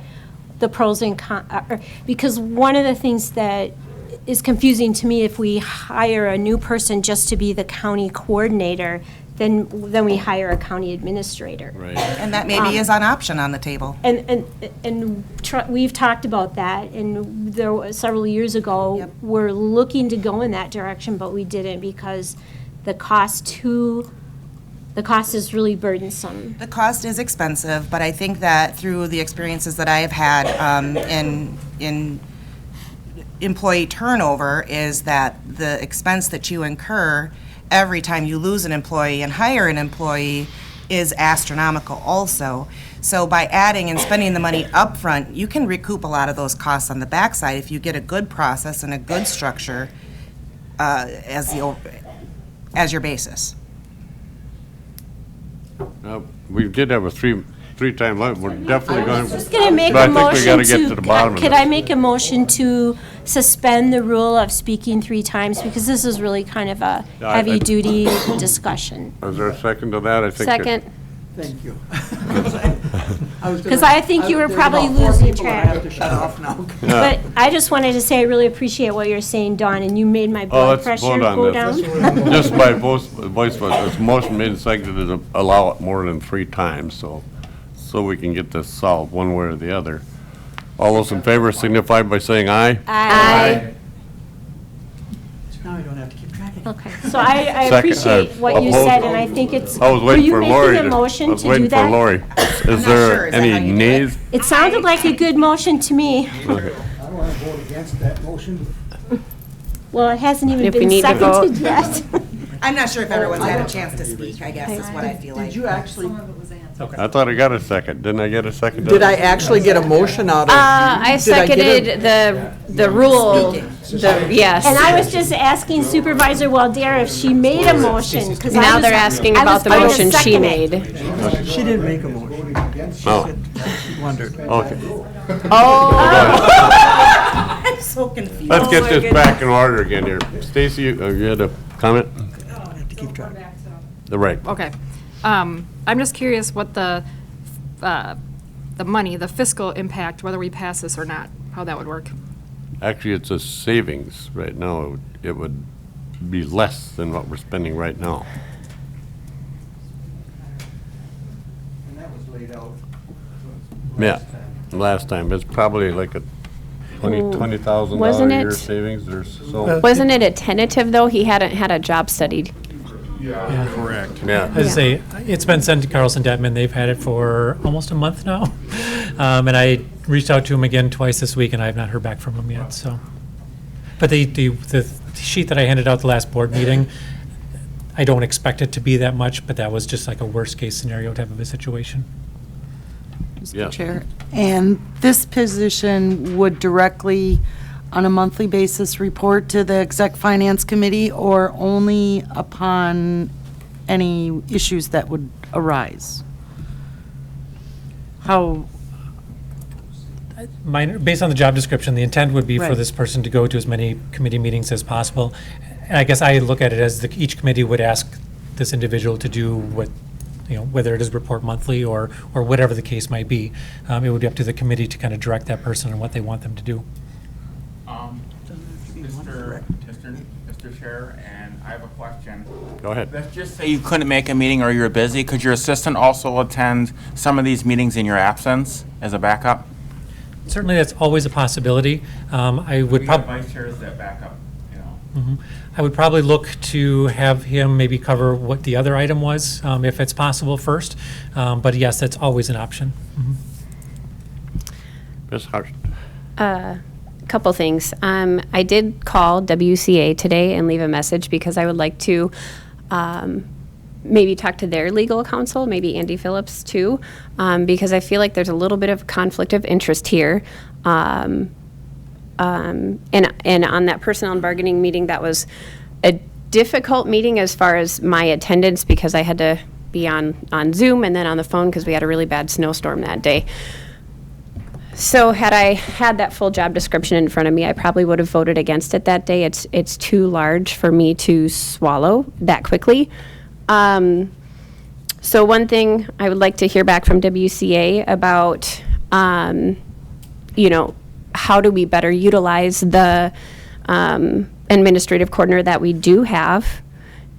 the pros and cons, because one of the things that is confusing to me, if we hire a new person just to be the county coordinator, then we hire a county administrator. Right. And that maybe is an option on the table. We've talked about that, and there was several years ago, Yep. we're looking to go in that direction, but we didn't because the cost is really burdensome. The cost is expensive, but I think that through the experiences that I have had in employee turnover is that the expense that you incur every time you lose an employee and hire an employee is astronomical also. So by adding and spending the money upfront, you can recoup a lot of those costs on the backside if you get a good process and a good structure as your basis. We did have a three-time limit. We're definitely going. Just going to make But a I think we gotta motion get to the bottom of could this. I make a motion to suspend the rule of speaking 3 times? Because this is really kind of a Yeah, I- heavy-duty discussion. Is there a second to that? I think. Second. Thank you. Because I think you were probably losing track. I have to shut off now. But I just wanted to say I really appreciate what you're saying, Dawn, and you made my Oh, blood let's pressure vote on go this. down. Just by voice vote, this motion made and seconded to allow it more than 3 times, so we can get this solved one way or the other. All those in favor signify by saying aye. Aye. Now I don't have to keep track of it. Okay, so I Second, appreciate what you opposed. said, and I think it's, I was were waiting you for Lori. making a motion I was to waiting do for that? Lori. Is not sure. there Is that how any you do nays? It sounded like a good motion to me. Okay. I don't want to vote against that motion. Well, it hasn't even If we been need to vote. seconded yet. I'm not sure if everyone's had a chance to speak, I guess is what I feel like. Did you actually, I thought I got a second. Didn't I get a second? did I actually get a motion out of? I did I get a- seconded the rule, yes. And I was just asking Supervisor Waldera if she made a motion, because Now they're asking about the motion she made. She didn't make a motion. Oh, She wondered. okay. I'm so confused. Let's get this back in order again here. Stacy, you had a comment? I have to keep track. Right. Okay. I'm just curious what the money, the fiscal impact, whether we pass this or not, how that would work. Actually, it's a savings right now. It would be less than what we're spending right now. And that was laid out. Yeah, last time. It's probably like a $20,000 Wasn't a year it- savings or so. Wasn't it a tentative, though? He hadn't had a job studied. Correct. Yeah. As I say, it's been sent to Carlson Detman. They've had it for almost a month now. And I reached out to him again twice this week, and I have not heard back from him yet, so. But the sheet that I handed out the last board meeting, I don't expect it to be that much, but that was just like a worst-case scenario type of a situation. Yes. Chair. And this position would directly, on a monthly basis, report to the Exec Finance Committee or only upon any issues that would arise? How, Based on the job description, the intent would be for Right. this person to go to as many committee meetings as possible. And I guess I look at it as each committee would ask this individual to do what, whether it is report monthly or whatever the case might be. It would be up to the committee to kind of direct that person on what they want them to do. Mr. Chair, and I have a question. Go ahead. Let's just say you couldn't make a meeting or you're busy. Could your assistant also attend some of these meetings in your absence as a backup? Certainly, that's always a possibility. I would We have probably. vice chairs that back up, you know. I would probably look to have him maybe cover what the other item was, if it's possible first. But yes, that's always an option. Ms. Hart. Couple things. I did call WCA today and leave a message because I would like to maybe talk to their legal counsel, maybe Andy Phillips too, because I feel like there's a little bit of conflict of interest here. And on that personnel and bargaining meeting, that was a difficult meeting as far as my attendance because I had to be on Zoom and then on the phone because we had a really bad snowstorm that day. So had I had that full job description in front of me, I probably would have voted against it that day. It's too large for me to swallow that quickly. So one thing I would like to hear back from WCA about, how do we better utilize the administrative coordinator that we do have?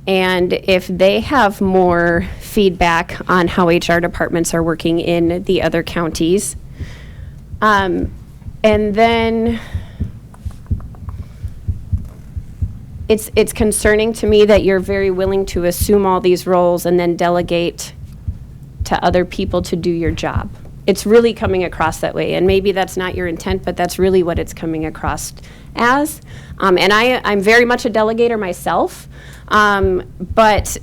And if they have more feedback on how HR departments are working in the other counties. And then it's concerning to me that you're very willing to assume all these roles and then delegate to other people to do your job. it's really coming across that way. And maybe that's not your intent, but that's really what it's coming across as. And I'm very much a delegator myself, but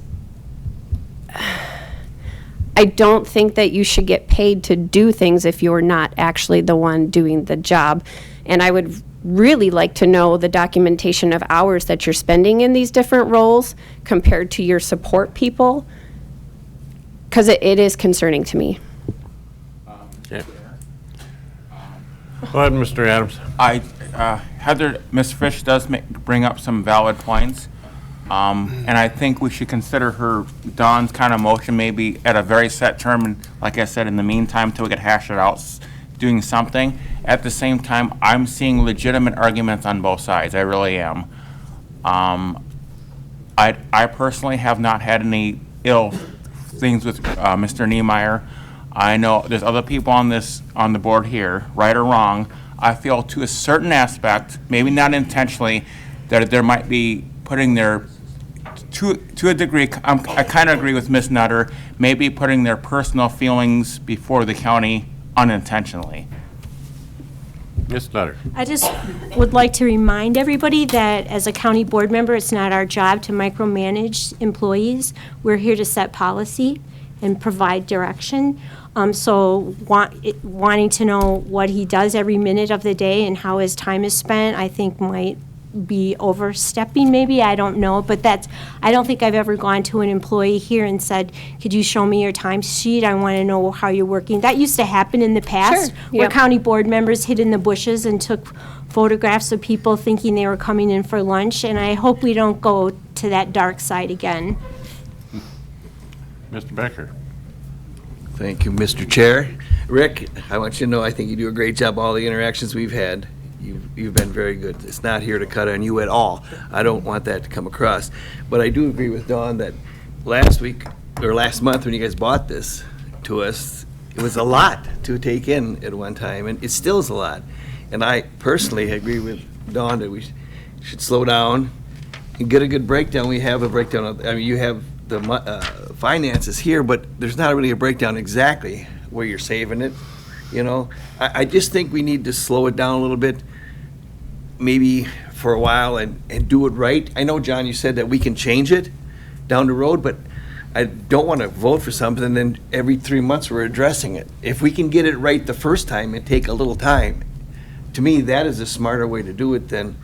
I don't think that you should get paid to do things if you're not actually the one doing the job. And I would really like to know the documentation of hours that you're spending in these different roles compared to your support people, because it is concerning to me. Okay. Go ahead, Mr. Adams. Heather, Ms. Fish does bring up some valid points. And I think we should consider Dawn's kind of motion maybe at a very set term, and like I said, in the meantime, till we could hash it out, doing something. At the same time, I'm seeing legitimate arguments on both sides. I really am. I personally have not had any ill things with Mr. Niemeyer. I know there's other people on the board here, right or wrong. I feel to a certain aspect, maybe not intentionally, that there might be putting their, to a degree, I kind of agree with Ms. Nutter, maybe putting their personal feelings before the county unintentionally. Ms. Nutter. I just would like to remind everybody that as a county board member, it's not our job to micromanage employees. We're here to set policy and provide direction. So wanting to know what he does every minute of the day and how his time is spent, I think might be overstepping maybe, I don't know, but I don't think I've ever gone to an employee here and said, could you show me your time sheet? I want to know how you're working. That used to happen in the past, where Yep. county board members hid in the bushes and took photographs of people thinking they were coming in for lunch, and I hope we don't go to that dark side again. Mr. Becker. Thank you, Mr. Chair. Rick, I want you to know I think you do a great job, all the interactions we've had. You've been very good. It's not here to cut on you at all. I don't want that to come across. But I do agree with Dawn that last week, or last month, when you guys bought this to us, it was a lot to take in at one time, and it still is a lot. And I personally agree with Dawn that we should slow down and get a good breakdown. We have a breakdown of, I mean, you have the finances here, but there's not really a breakdown exactly where you're saving it. You know, I just think we need to slow it down a little bit, maybe for a while, and do it right. I know, John, you said that we can change it down the road, but I don't want to vote for something and then every 3 months we're addressing it. If we can get it right the first time and take a little time, to me, that is a smarter way to do it than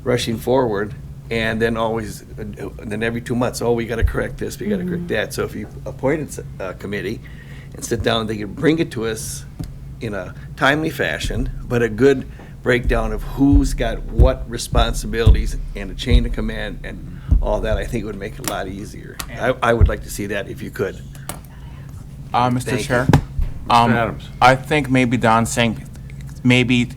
rushing forward and then always, then every 2 months, oh, we got to correct this, we got to correct that. So if you appointed a committee and sit down, they could bring it to us in a timely fashion, but a good breakdown of who's got what responsibilities and a chain of command and all that, I think would make it a lot easier. I would like to see that if you could. Mr. Thank Chair? you. Mr. Adams. I think maybe Don's saying maybe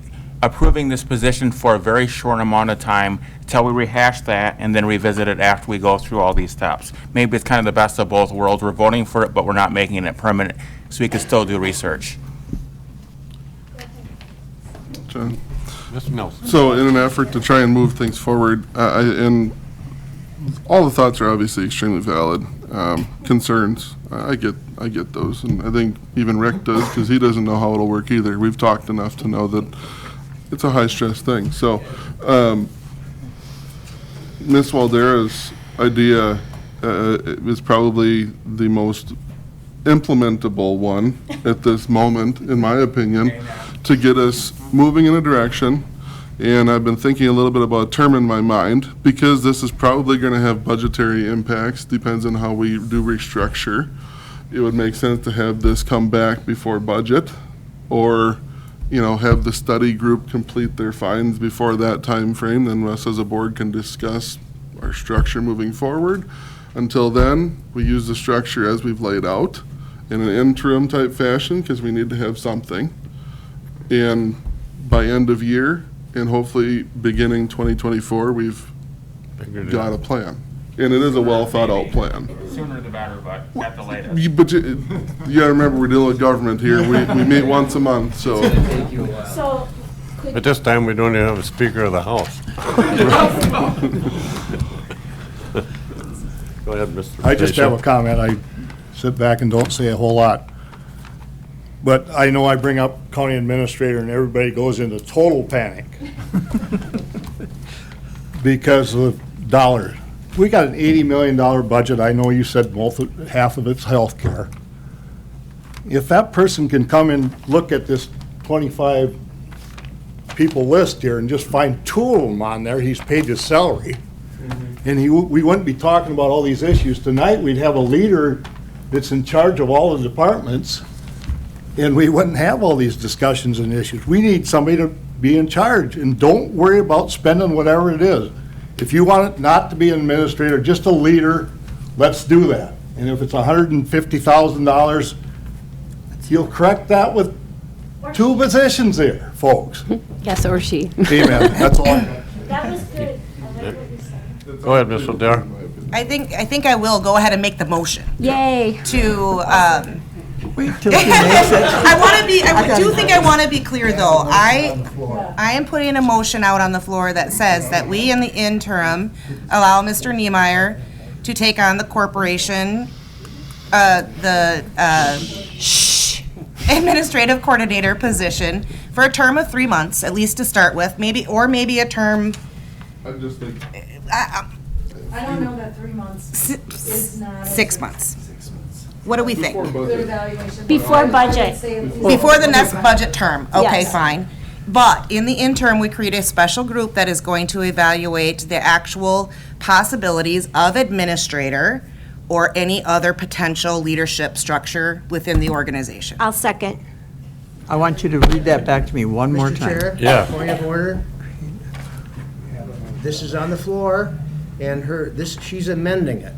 approving this position for a very short amount of time till we rehash that and then revisit it after we go through all these steps. Maybe it's kind of the best of both worlds. We're voting for it, but we're not making it permanent, so we can still do research. John? Mr. Nelson. So in an effort to try and move things forward, and all the thoughts are obviously extremely valid, concerns, I get those, and I think even Rick does, because he doesn't know how it'll work either. We've talked enough to know that it's a high-stress thing. So Ms. Waldera's idea is probably the most implementable one at this moment, in my opinion, to get us moving in a direction. And I've been thinking a little bit about a term in my mind, because this is probably going to have budgetary impacts, depends on how we do restructure. It would make sense to have this come back before budget, or, you know, have the study group complete their finds before that time frame. Then us as a board can discuss our structure moving forward. Until then, we use the structure as we've laid out in an interim type fashion, because we need to have something. And by end of year, and hopefully beginning 2024, we've got a plan. And it is a well thought out plan. Sooner the better, but at the latest. But you gotta remember, we're dealing with government here. We meet once a month, so. So, But this time, we don't even have a Speaker of the House. Go ahead, Mr. I just have a Bishop. comment. I sit back and don't say a whole lot. But I know I bring up county administrator and everybody goes into total panic because of dollars. We got an $80 million budget. I know you said half of it's healthcare. If that person can come and look at this 25 people list here and just find 2 of them on there, he's paid his salary. And we wouldn't be talking about all these issues. Tonight, we'd have a leader that's in charge of all the departments, and we wouldn't have all these discussions and issues. We need somebody to be in charge, and don't worry about spending whatever it is. If you want it not to be an administrator, just a leader, let's do that. And if it's $150,000, you'll correct that with 2 positions there, folks. Yes, or she. Amen, that's all I got. That was good. I like what you said. Go ahead, Ms. O'Dare. I think I will go ahead and make the motion Yay. to, Wait till she makes it. I do think I want to be clear, though. I am putting a motion out on the floor that says that we, in the interim, allow Mr. Niemeyer to take on the corporation, administrative coordinator position for a term of 3 months, at least to start with, maybe a term. I just think I don't know that 3 months is not. 6 months. What do we think? Before budget. Before the next budget term, okay, Yes. fine. But in the interim, we create a special group that is going to evaluate the actual possibilities of administrator or any other potential leadership structure within the organization. I'll second. I want you to read that back to me one more Mr. time. Chair? Yeah. Point of order. This is on the floor, and she's amending it.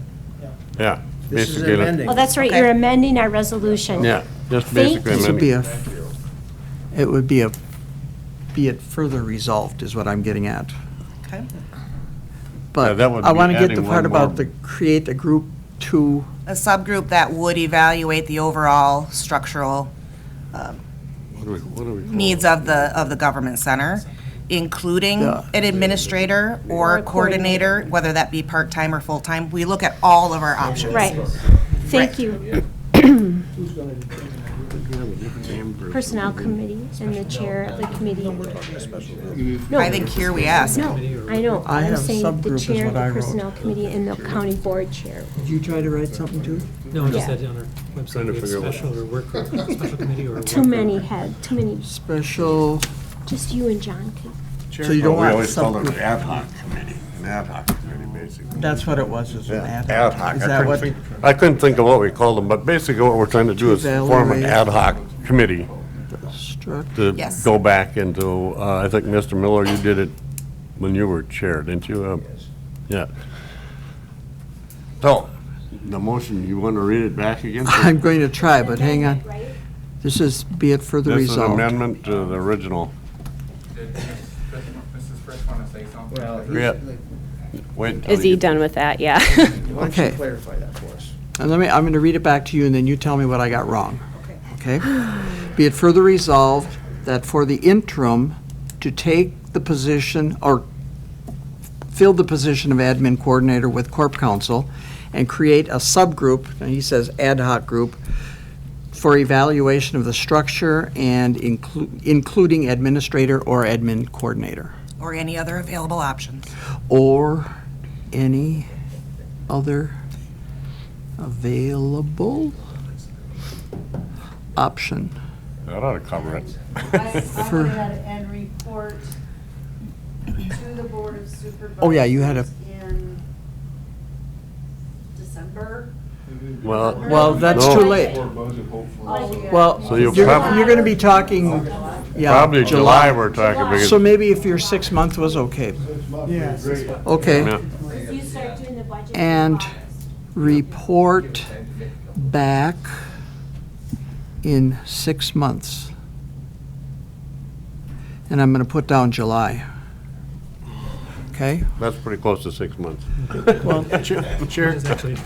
Yeah. This is Basically, amending. Oh, that's right, Okay. you're amending our resolution. yeah, just Thank basically This would amending. be it would be be it further resolved is what I'm getting at. Okay. Yeah, But that would I be want to get the adding part one more. about the create a group to, A subgroup that would evaluate the overall structural What do we call it? needs of the government center, including Yeah. an administrator or a coordinator, whether that be part-time or full-time. We look at all of our options. Right. Thank you. Personnel committee and the chair of the committee. No, I think here we ask. no, I know. I I'm have saying subgroup the is chair of what I the wrote. personnel committee and the county board chair. did you try to write something too? No, I just Yeah. said on our Trying website, to we have figure out what- special or work group, special committee or. Too work many group. too many, Special, just you and John can. so you don't We want always call it subgroup. an ad hoc committee, an ad hoc committee, basically. That's what it was, is an ad Ad hoc. hoc. Is I that couldn't what? think- I couldn't think of what we called them, but basically what we're trying to do is form an evaluate. ad hoc committee Struct- to Yes. go back into, I think, Mr. Miller, you did it when you were chair, didn't you? Yeah. So, the motion, you want to read it back again? I'm going to try, but hang on. This is, be it further This is an resolved. amendment to the original. Did Mrs. Frisch want to say something? Well, Yeah. Wait until Is he you- done with that? Yeah. why don't Okay. you clarify that for us? And I'm going to read it back to you, and then you tell me what I got wrong. Okay? Be it further resolved that for the interim, to take the position, or fill the position of admin coordinator with Corp Counsel, and create a subgroup, and he says ad hoc group, for evaluation of the structure and including administrator or admin coordinator, Or any other available options. or any other available option. That ought to cover it. For- And report to the Board of Supervisors. Oh, yeah, you had a- In December. Well, that's no. too late. Well, So you'll you're prob- going to be talking, yeah, Probably July we're talking, because. So maybe if your 6 month was okay. Yes. Okay. Yeah. You start doing the budget. And report back in 6 months. And I'm going to put down July. Okay? That's pretty close to 6 months. Well, Chair, It's actually-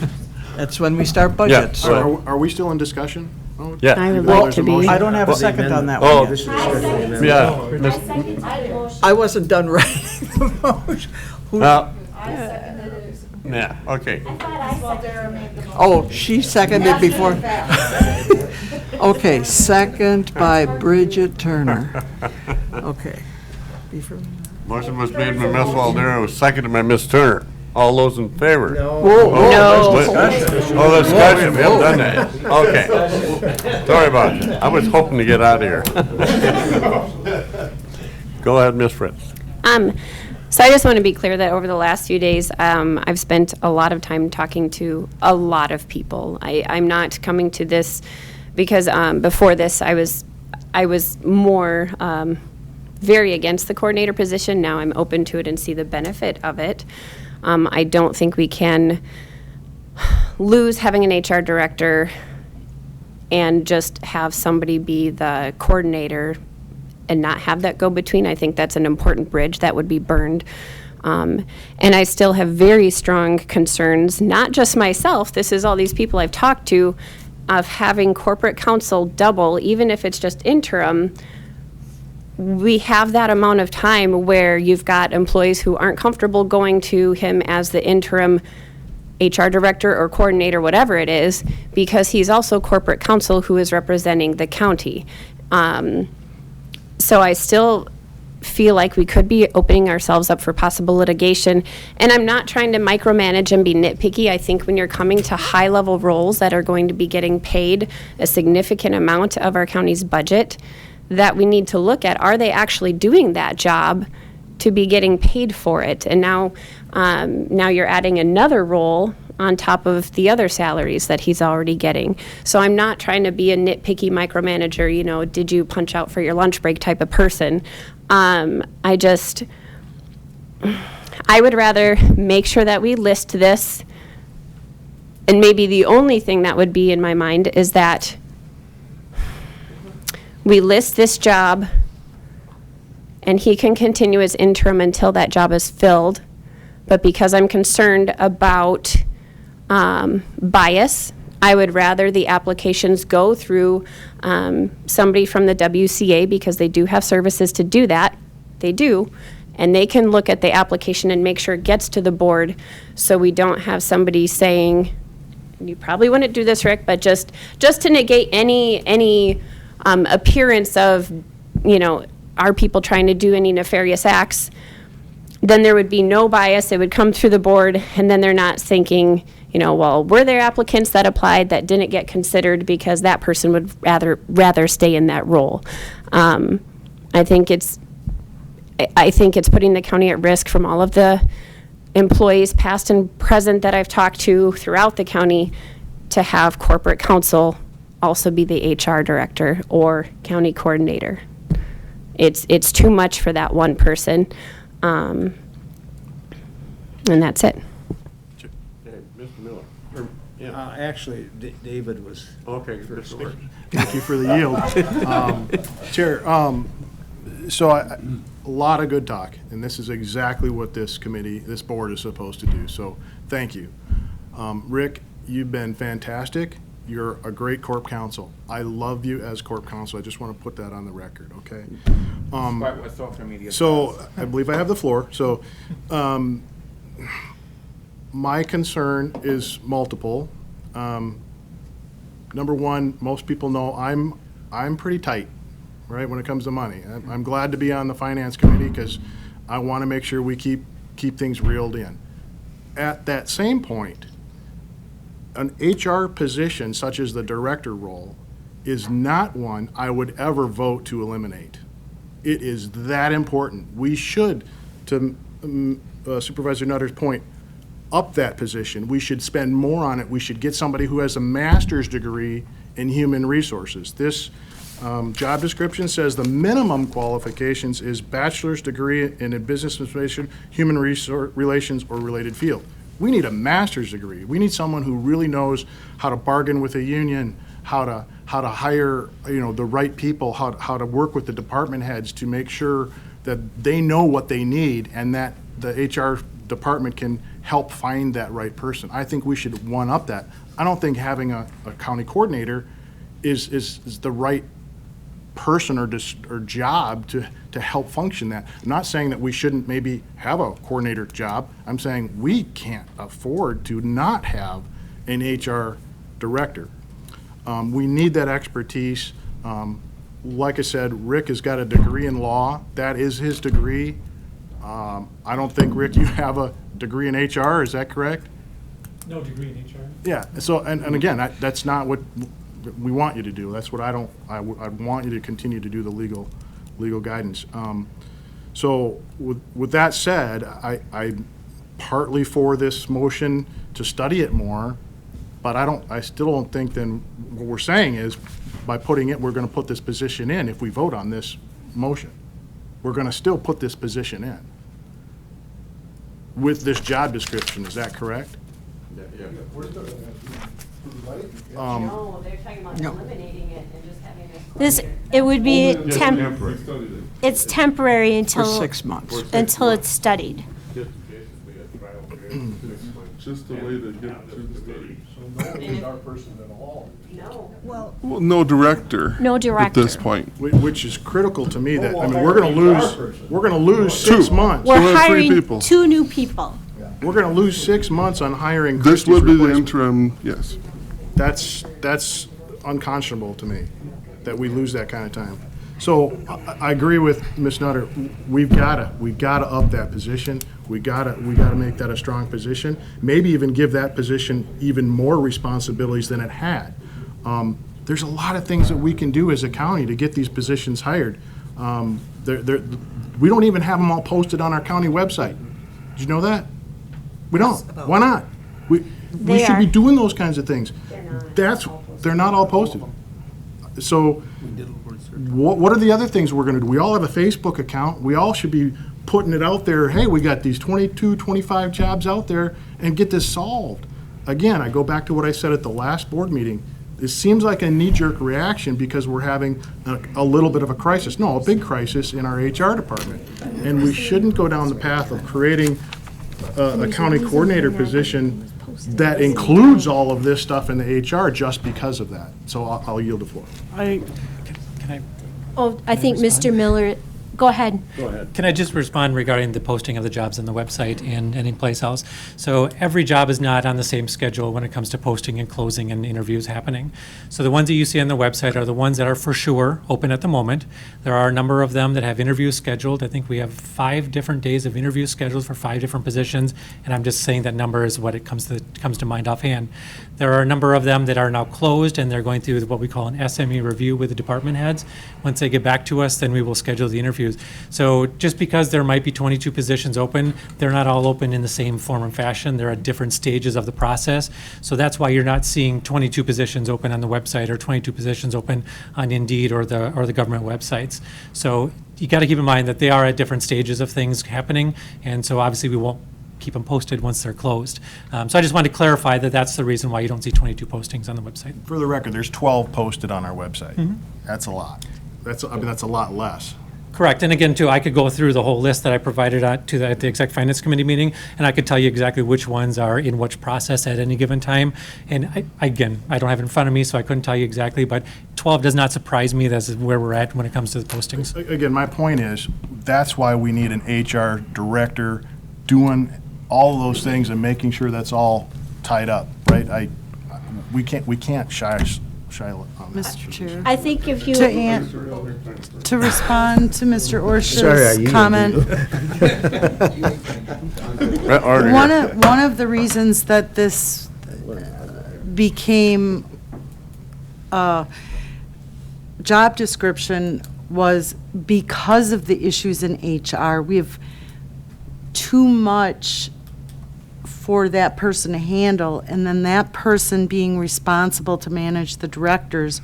that's when we start Yeah, budget, so. Are we still in discsion? Oh, Yeah. I would Well, like there's to a be. motion. I don't have a second on that one Oh, yet. This is discussion amendment. Yeah. I wasn't done writing the motion. Who- Well, yeah, okay. Oh, she seconded before. Okay, second by Bridget Turner. Okay. Motion was made by Ms. Waldner, seconded by Ms. Turner. All those in favor? Whoa, Oh, discussion, we haven't done that yet. Okay. Sorry about that. I was hoping to get out of here. Go ahead, Ms. Fritz. So I just want to be clear that over the last few days, I've spent a lot of time talking to a lot of people. I'm not coming to this because before this, I was more very against the coordinator position. Now I'm open to it and see the benefit of it. I don't think we can lose having an HR director and just have somebody be the coordinator and not have that go-between. I think that's an important bridge that would be burned. And I still have very strong concerns, not just myself, this is all these people I've talked to, of having corporate counsel double, even if it's just interim. We have that amount of time where you've got employees who aren't comfortable going to him as the interim HR director or coordinator, whatever it is, because he's also corporate counsel who is representing the county. So I still feel like we could be opening ourselves up for possible litigation. And I'm not trying to micromanage and be nitpicky. I think when you're coming to high-level roles that are going to be getting paid a significant amount of our county's budget, that we need to look at, are they actually doing that job to be getting paid for it? And now you're adding another role on top of the other salaries that he's already getting. So I'm not trying to be a nitpicky micromanager, did you punch out for your lunch break type of person. I would rather make sure that we list this, and maybe the only thing that would be in my mind is that we list this job and he can continue as interim until that job is filled. But because I'm concerned about bias, I would rather the applications go through somebody from the WCA, because they do have services to do that. They do. And they can look at the application and make sure it gets to the board, so we don't have somebody saying, you probably wouldn't do this, Rick, but just to negate any appearance of, are people trying to do any nefarious acts, then there would be no bias. It would come through the board, and then they're not thinking, well, were there applicants that applied that didn't get considered because that person would rather stay in that role. I think it's putting the county at risk from all of the employees, past and present, that I've talked to throughout the county, to have corporate counsel also be the HR director or county coordinator. It's too much for that one person. And that's it. Mr. Miller. Actually, David was. Okay, Mr. Miller. Thank you for the yield. Chair, so a lot of good talk, and this is exactly what this board is supposed to do, so thank you. Rick, you've been fantastic. You're a great corp counsel. I love you as corp counsel. I just want to put that on the record, okay? So I believe I have the floor. So my concern is multiple. Number one, most people know I'm pretty tight, right, when it comes to money. I'm glad to be on the finance committee because I want to make sure we keep things reeled in. At that same point, an HR position such as the director role is not one I would ever vote to eliminate. It is that important. We should, to Supervisor Nutter's point, up that position. We should spend more on it. We should get somebody who has a master's degree in human resources. This job description says the minimum qualifications is bachelor's degree in a business administration, human relations, or related field. We need a master's degree. We need someone who really knows how to bargain with a union, how to hire the right people, how to work with the department heads to make sure that they know what they need and that the HR department can help find that right person. I think we should one up that. I don't think having a county coordinator is the right person or job to help function that. I'm not saying that we shouldn't maybe have a coordinator job. I'm saying we can't afford to not have an HR director. We need that expertise. Like I said, Rick has got a degree in law. That is his degree. I don't think, Rick, you have a degree in HR, is that correct? No degree in HR. Yeah, so, and again, that's not what we want you to do. That's what I want you to continue to do the legal guidance. So with that said, I'm partly for this motion to study it more, but I still don't think then what we're saying is by putting it, we're gonna put this position in if we vote on this motion. We're gonna still put this position in with this job description, is that correct? No, they're talking about eliminating it and just having This, it would be Temporary. it's temporary For until. 6 months. Until it's studied. Just basically a trial period, 6 months. Just a way to get to the study. Well, Well, no director. No At director. this point. Which is critical to me that, I mean, we're gonna lose 6 months. We're So there are 3 hiring people. 2 new people. We're gonna lose 6 months on hiring This Christie's would be the replacement. interim, yes. That's unconscionable to me, that we lose that kind of time. So I agree with Ms. Nutter. We've gotta up that position. We gotta make that a strong position. Maybe even give that position even more responsibilities than it had. There's a lot of things that we can do as a county to get these positions hired. We don't even have them all posted on our county website. Did you know that? We don't. Why not? We They should be are. doing those kinds of things. They're not all posted. So what are the other things we're gonna do? We all have a Facebook account. We all should be putting it out there, hey, we got these 22, 25 jobs out there, and get this solved. Again, I go back to what I said at the last board meeting. It seems like a knee-jerk reaction because we're having a little bit of a crisis. No, a big crisis in our HR department. And we shouldn't go down the path of creating a county coordinator position that includes all of this stuff in the HR just because of that. So I'll yield the floor. Can I? Oh, I think Mr. Miller, go ahead. Can I just respond regarding the posting of the jobs on the website and any place else? So every job is not on the same schedule when it comes to posting and closing and interviews happening. So the ones that you see on the website are the ones that are for sure open at the moment. There are a number of them that have interviews scheduled. I think we have 5 different days of interviews scheduled for 5 different positions, and I'm just saying that number is what it comes to mind offhand. There are a number of them that are now closed, and they're going through what we call an SME review with the department heads. Once they get back to us, then we will schedule the interviews. So just because there might be 22 positions open, they're not all open in the same form and fashion. They're at different stages of the process. So that's why you're not seeing 22 positions open on the website or 22 positions open on Indeed or the government websites. So you got to keep in mind that they are at different stages of things happening, and so obviously we won't keep them posted once they're closed. So I just wanted to clarify that that's the reason why you don't see 22 postings on the website. For the record, there's 12 posted on our website. That's a lot. That's a lot less. Correct, and again, too, I could go through the whole list that I provided at the Exec Finance Committee meeting, and I could tell you exactly which ones are in which process at any given time. And I don't have it in front of me, so I couldn't tell you exactly, but 12 does not surprise me. That's where we're at when it comes to the postings. Again, my point is, that's why we need an HR director doing all of those things and making sure that's all tied up, right? We can't shy on that. Mr. Chair. I think if you. To respond to Mr. Sorry, I Orsh's yielded comment, one of the reasons that this became a job description was because of the issues in HR. We have too much for that person to handle, and then that person being responsible to manage the directors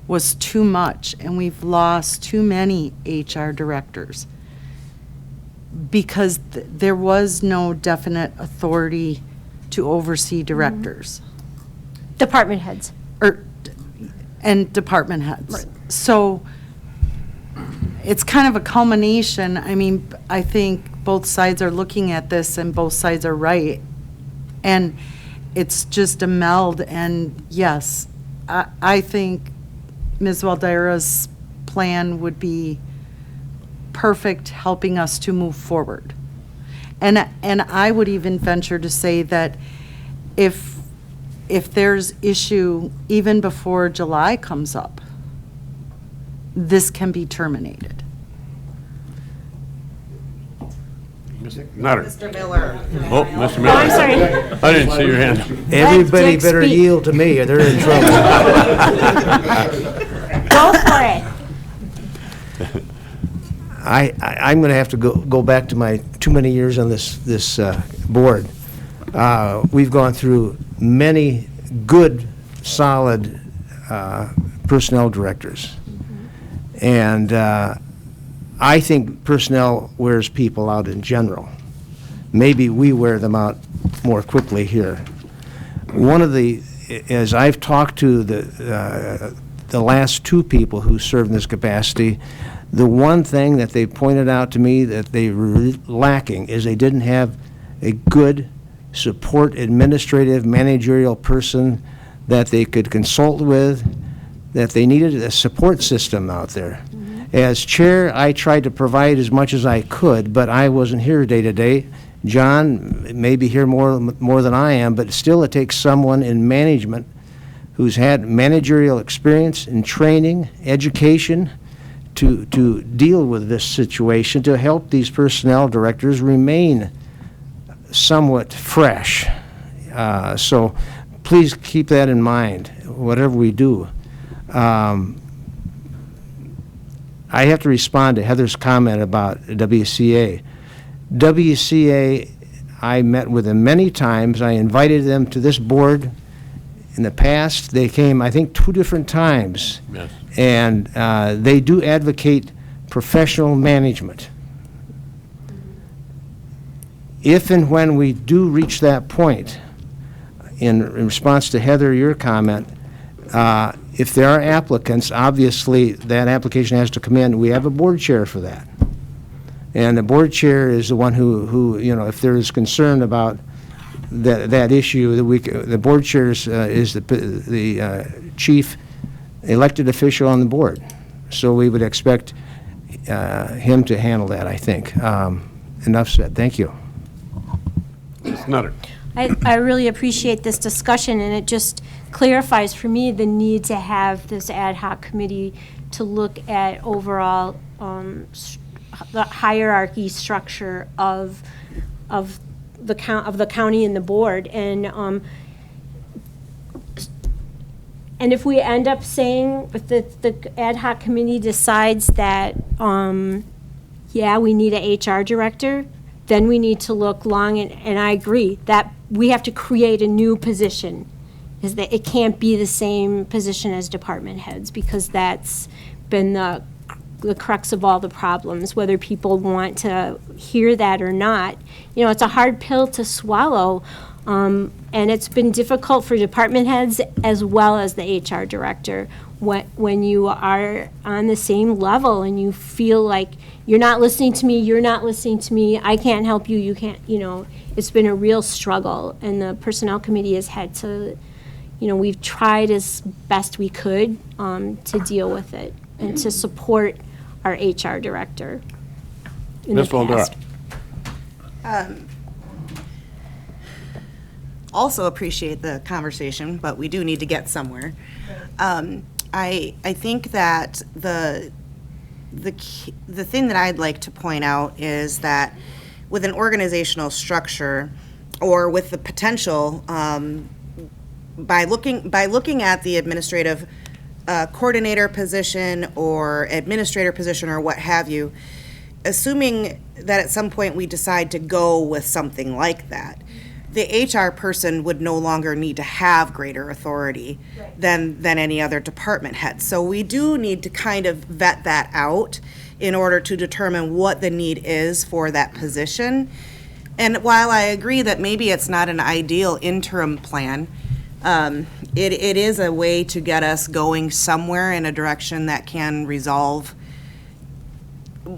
was too much, and we've lost too many HR directors because there was no definite authority to oversee directors. Department heads. And department heads. So it's kind of a culmination. I mean, I think both sides are looking at this and both sides are right. And it's just a meld, and yes, I think Ms. Waldera's plan would be perfect helping us to move forward. And I would even venture to say that if if there's issue even before July comes up, this can be terminated. Nutter. Mr. Miller. Oh, Mr. Miller. I'm sorry. I didn't see your hand. Everybody Dick better speak. yield to me or they're in trouble. Go for it. I'm going to have to go back to my too many years on this board. We've gone through many good, solid personnel directors. And I think personnel wears people out in general. Maybe we wear them out more quickly here. One of the, as I've talked to the last two people who served in this capacity, the one thing that they pointed out to me that they were lacking is they didn't have a good support administrative managerial person that they could consult with, that they needed a support system out there. As chair, I tried to provide as much as I could, but I wasn't here day to day. John may be here more than I am, but still it takes someone in management who's had managerial experience in training, education, to deal with this situation, to help these personnel directors remain somewhat fresh. So please keep that in mind, whatever we do. I have to respond to Heather's comment about WCA. WCA, I met with them many times. I invited them to this board in the past. They came, I think, 2 different times. Yes. And they do advocate professional management. If and when we do reach that point, in response to Heather, your comment, if there are applicants, obviously that application has to come in. We have a board chair for that. And the board chair is the one who you know, if there is concern about that issue, the board chair is the chief elected official on the board. So we would expect him to handle that, I think. Enough said. Thank you. Ms. Nutter. I really appreciate this discussion, and it just clarifies for me the need to have this ad hoc committee to look at overall the hierarchy structure of the county and the board, and if we end up saying, if the ad hoc committee decides that yeah, we need a HR director, then we need to look long, and I agree that we have to create a new position, is that it can't be the same position as department heads, because that's been the crux of all the problems, whether people want to hear that or not. You know, it's a hard pill to swallow, and it's been difficult for department heads as well as the HR director when you are on the same level and you feel like you're not listening to me, I can't help you, you can't, you know, it's been a real struggle, and the personnel committee has had to, you know, we've tried as best we could to deal with it and to support our HR director in the Ms. Waldera. past. Also appreciate the conversation, but we do need to get somewhere. I think that the thing that I'd like to point out is that with an organizational structure, or with the potential, by looking at the administrative coordinator position or administrator position or what have you, assuming that at some point we decide to go with something like that, the HR person would no longer need to have greater authority than any other department head. So we do need to kind of vet that out in order to determine what the need is for that position. And while I agree that maybe it's not an ideal interim plan, it is a way to get us going somewhere in a direction that can resolve,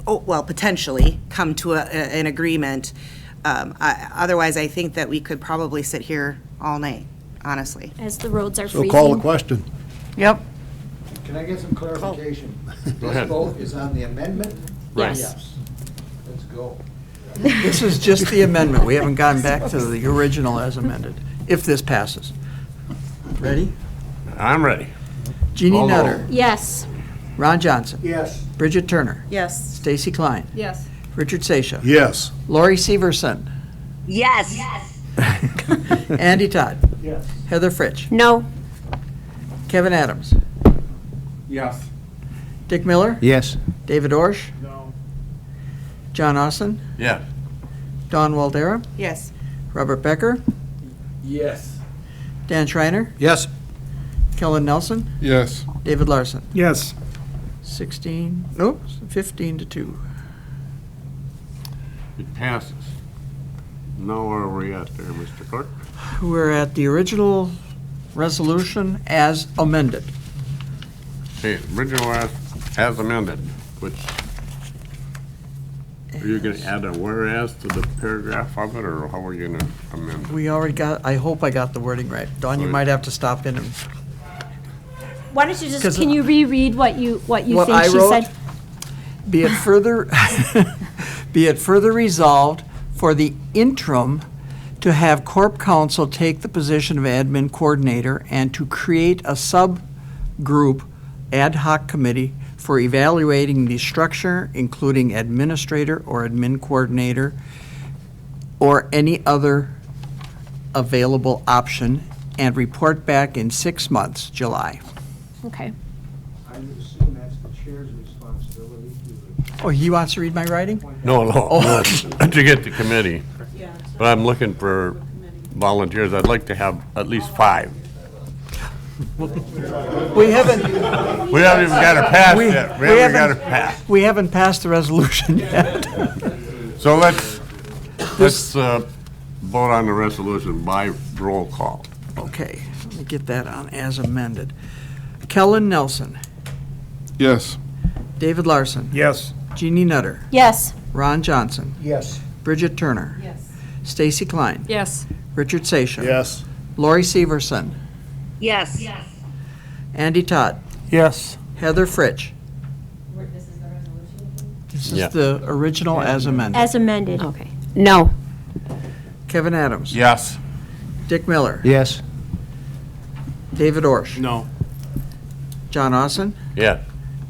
well, potentially come to an agreement. Otherwise, I think that we could probably sit here all night, honestly. As the roads are So freezing. call the question. Yep. Can I get some clarification? Go ahead. This vote is on the amendment? Right. Yes. Let's go. This is just the amendment. We haven't gone back to the original as amended, if this passes. Ready? I'm ready. Jeannie Call the roll. Nutter. Yes. Ron Johnson. Yes. Bridget Turner. Yes. Stacy Klein. Yes. Richard Sasha. Yes. Lori Severson. Yes. Andy Todd. Yes. Heather Fritsch. No. Kevin Adams. Yes. Dick Miller. Yes. David Orsh. No. John Austin. Yes. Don Waldera. Yes. Robert Becker. Yes. Dan Schreiner. Yes. Kellen Nelson. Yes. David Larson. Yes. 15 to 2. It passes. Now where are we at there, Mr. Clerk? We're at the original resolution as amended. Okay, original as amended, which, are you gonna add a whereas to the paragraph of it, or how are you gonna amend it? We already got, I hope I got the wording right. Dawn, you might have to stop in and, Why don't you just, 'Cause can you reread what you what think I she wrote? said? Be it further, be it further resolved for the interim to have Corp Counsel take the position of admin coordinator and to create a subgroup ad hoc committee for evaluating the structure, including administrator or admin coordinator, or any other available option, and report back in 6 months, July. Okay. I would assume that's the chair's responsibility to. Oh, he wants to read my writing? No, Oh. no, to get the committee. But I'm looking for volunteers. I'd like to have at least 5. We haven't, We haven't even got it passed we yet. We we haven't got it haven't, passed. we haven't passed the resolution yet. So let's vote on the resolution by roll call. Okay, let me get that on as amended. Kellen Nelson, Yes. David Larson, Yes. Jeannie Nutter, Yes. Ron Johnson, Yes. Bridget Turner, Yes. Stacy Klein, Yes. Richard Sasha, Yes. Lori Severson, Yes. Andy Todd, Yes. Heather Fritsch. This is the resolution? This Yeah. is the original as amended. As amended. Okay. No. Kevin Adams, Yes. Dick Miller, Yes. David Orsh, No. John Austin, Yeah.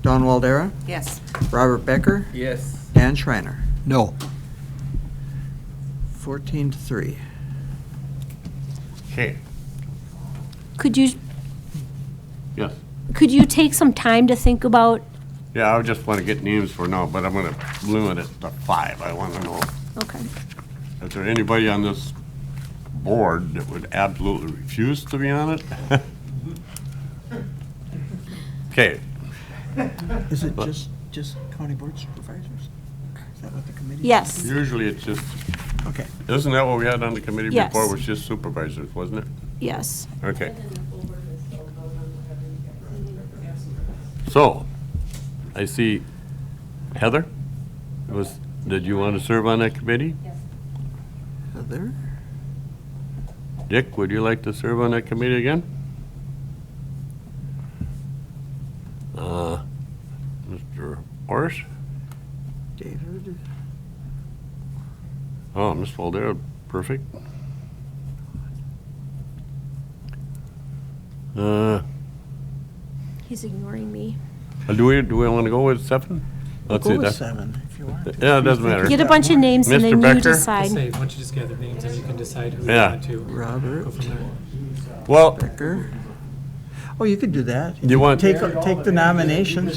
Don Waldera, Yes. Robert Becker, Yes. Dan Schreiner. No. 14 to 3. Okay, Could you, yes. could you take some time to think about, Yeah, I just want to get names for now, but I'm going to limit it to 5. I want to know, okay. is there anybody on this board that would absolutely refuse to be on it? Okay, Is it just county board supervisors? Is that what the committee? Yes. usually it's just, Okay. isn't that what we had on the committee Yes. before, was just supervisors, wasn't it? Yes. Okay. So, I see Heather, did you want to serve on that committee? Heather? Dick, would you like to serve on that committee again? Mr. Orsh? David? Oh, Ms. Waldera, perfect. He's ignoring me. Do we want to go with 7? Let's Go see, with that- 7 if you want. Yeah, it doesn't matter. Get a bunch of names and Mr. then you Becker? decide. Say, why don't you just gather names and you can decide who you Yeah. want to Robert go from there. Well, Becker. Oh, you could do that. You want- Take the nominations.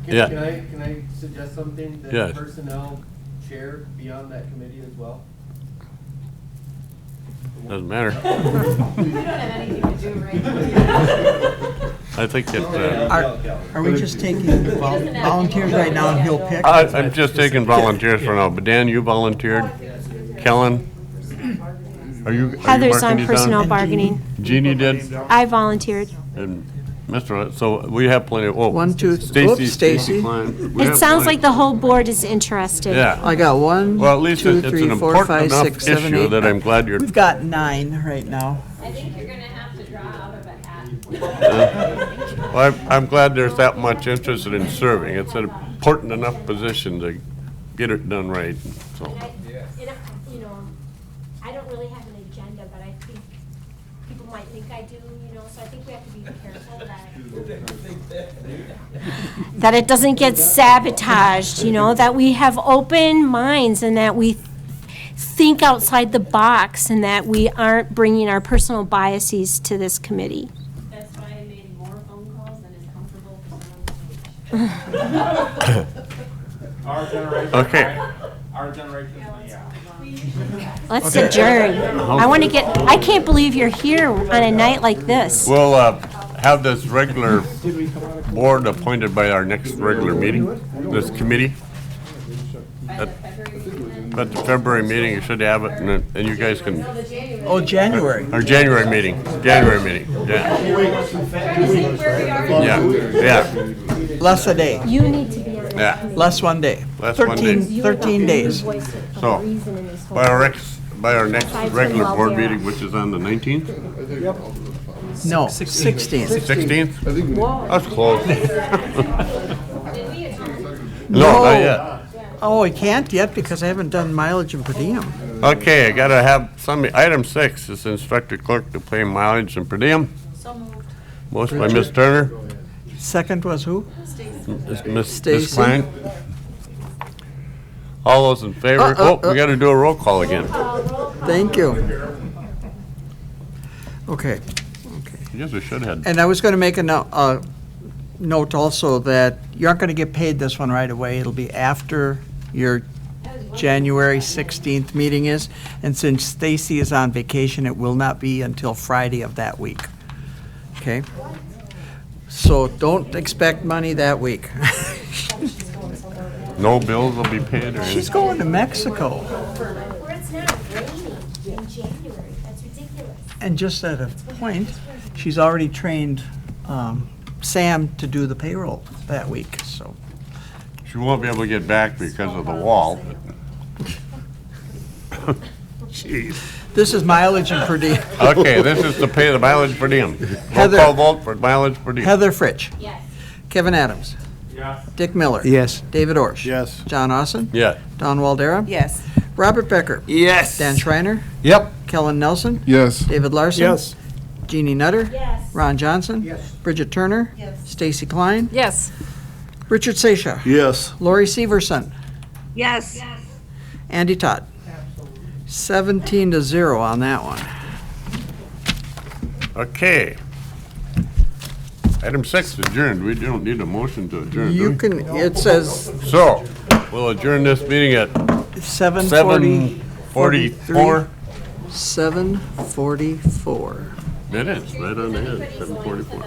Yeah. Can I suggest something? That Yes. personnel chair be on that committee as well? doesn't matter. We don't have anything to do right now. I think that, Are we just taking volunteers right now and he'll pick? I'm just taking volunteers for now, but Dan, you volunteered. Kellen? Are you Heather's marking on these personnel down? bargaining. Jeannie did, I volunteered. and Mr., so we have plenty of, 1, 2, Stacy. Stacy. Klein. We It have sounds plenty. like the whole board is interested. Yeah. I got 1, Well, at least 2, it's 3, an 4, important 5, enough 6, 7, issue 8. that I'm glad you're, We've got 9 right now. I think you're gonna have to draw out of a hat. well, I'm glad there's that much interest in serving. It's an important enough position to get it done right, so. You know, I don't really have an agenda, but I think people might think I do, you know, so I think we have to be careful that it doesn't get sabotaged, you know, that we have open minds and that we think outside the box and that we aren't bringing our personal biases to this committee. That's why I made more phone calls than is comfortable for someone. Our generation. Okay. Our generation, yeah. Let's adjourn. I can't believe you're here on a night like this. We'll have this regular board appointed by our next regular meeting, this committee. At the February meeting, you should have it, and you guys can, Oh, January. our January meeting, yeah. Yeah, Less a day. You need to be on the yeah. committee. Less 1 day. Less 1 day. 13 days. So, by our next regular board meeting, which is on the 19th, No, 16th. 16th? That's close. No, not yet. Oh, I can't yet because I haven't done mileage and per diem. Okay, I gotta have item 6 is instruct the clerk to pay mileage and per diem. So moved. Motion by Ms. Turner. Second was who? Ms. Stacy. Klein. All those in favor? Oh, we gotta do a roll call again. Thank you. Okay. I guess we should have. And I was going to make a note also that you aren't going to get paid this one right away. It'll be after your January 16th meeting is. And since Stacy is on vacation, it will not be until Friday of that week. Okay? So don't expect money that week. No bills will be paid or She's anything? going to Mexico. Where it's not raining in January. That's ridiculous. And just at a point, she's already trained Sam to do the payroll that week, so. She won't be able to get back because of the wall. Jeez. This is mileage and per diem. Okay, this is to pay the mileage per diem. Roll Heather- call vote for mileage per diem. Heather Fritsch. Yes. Kevin Adams. Yes. Dick Miller. Yes. David Orsh. Yes. John Austin. Yeah. Don Waldera. Yes. Robert Becker. Yes. Dan Schreiner. Yep. Kellen Nelson. Yes. David Larson. Yes. Jeannie Nutter. Yes. Ron Johnson. Yes. Bridget Turner. Yes. Stacy Klein. Yes. Richard Sasha. Yes. Lori Severson. Yes. Andy Todd. 17-0 on that one. Okay. Item 6, adjourned. We don't need a motion to adjourn, do You we? can, it says So, we'll adjourn this meeting at 7:44. 7:44. It is, right on the head, 7:44.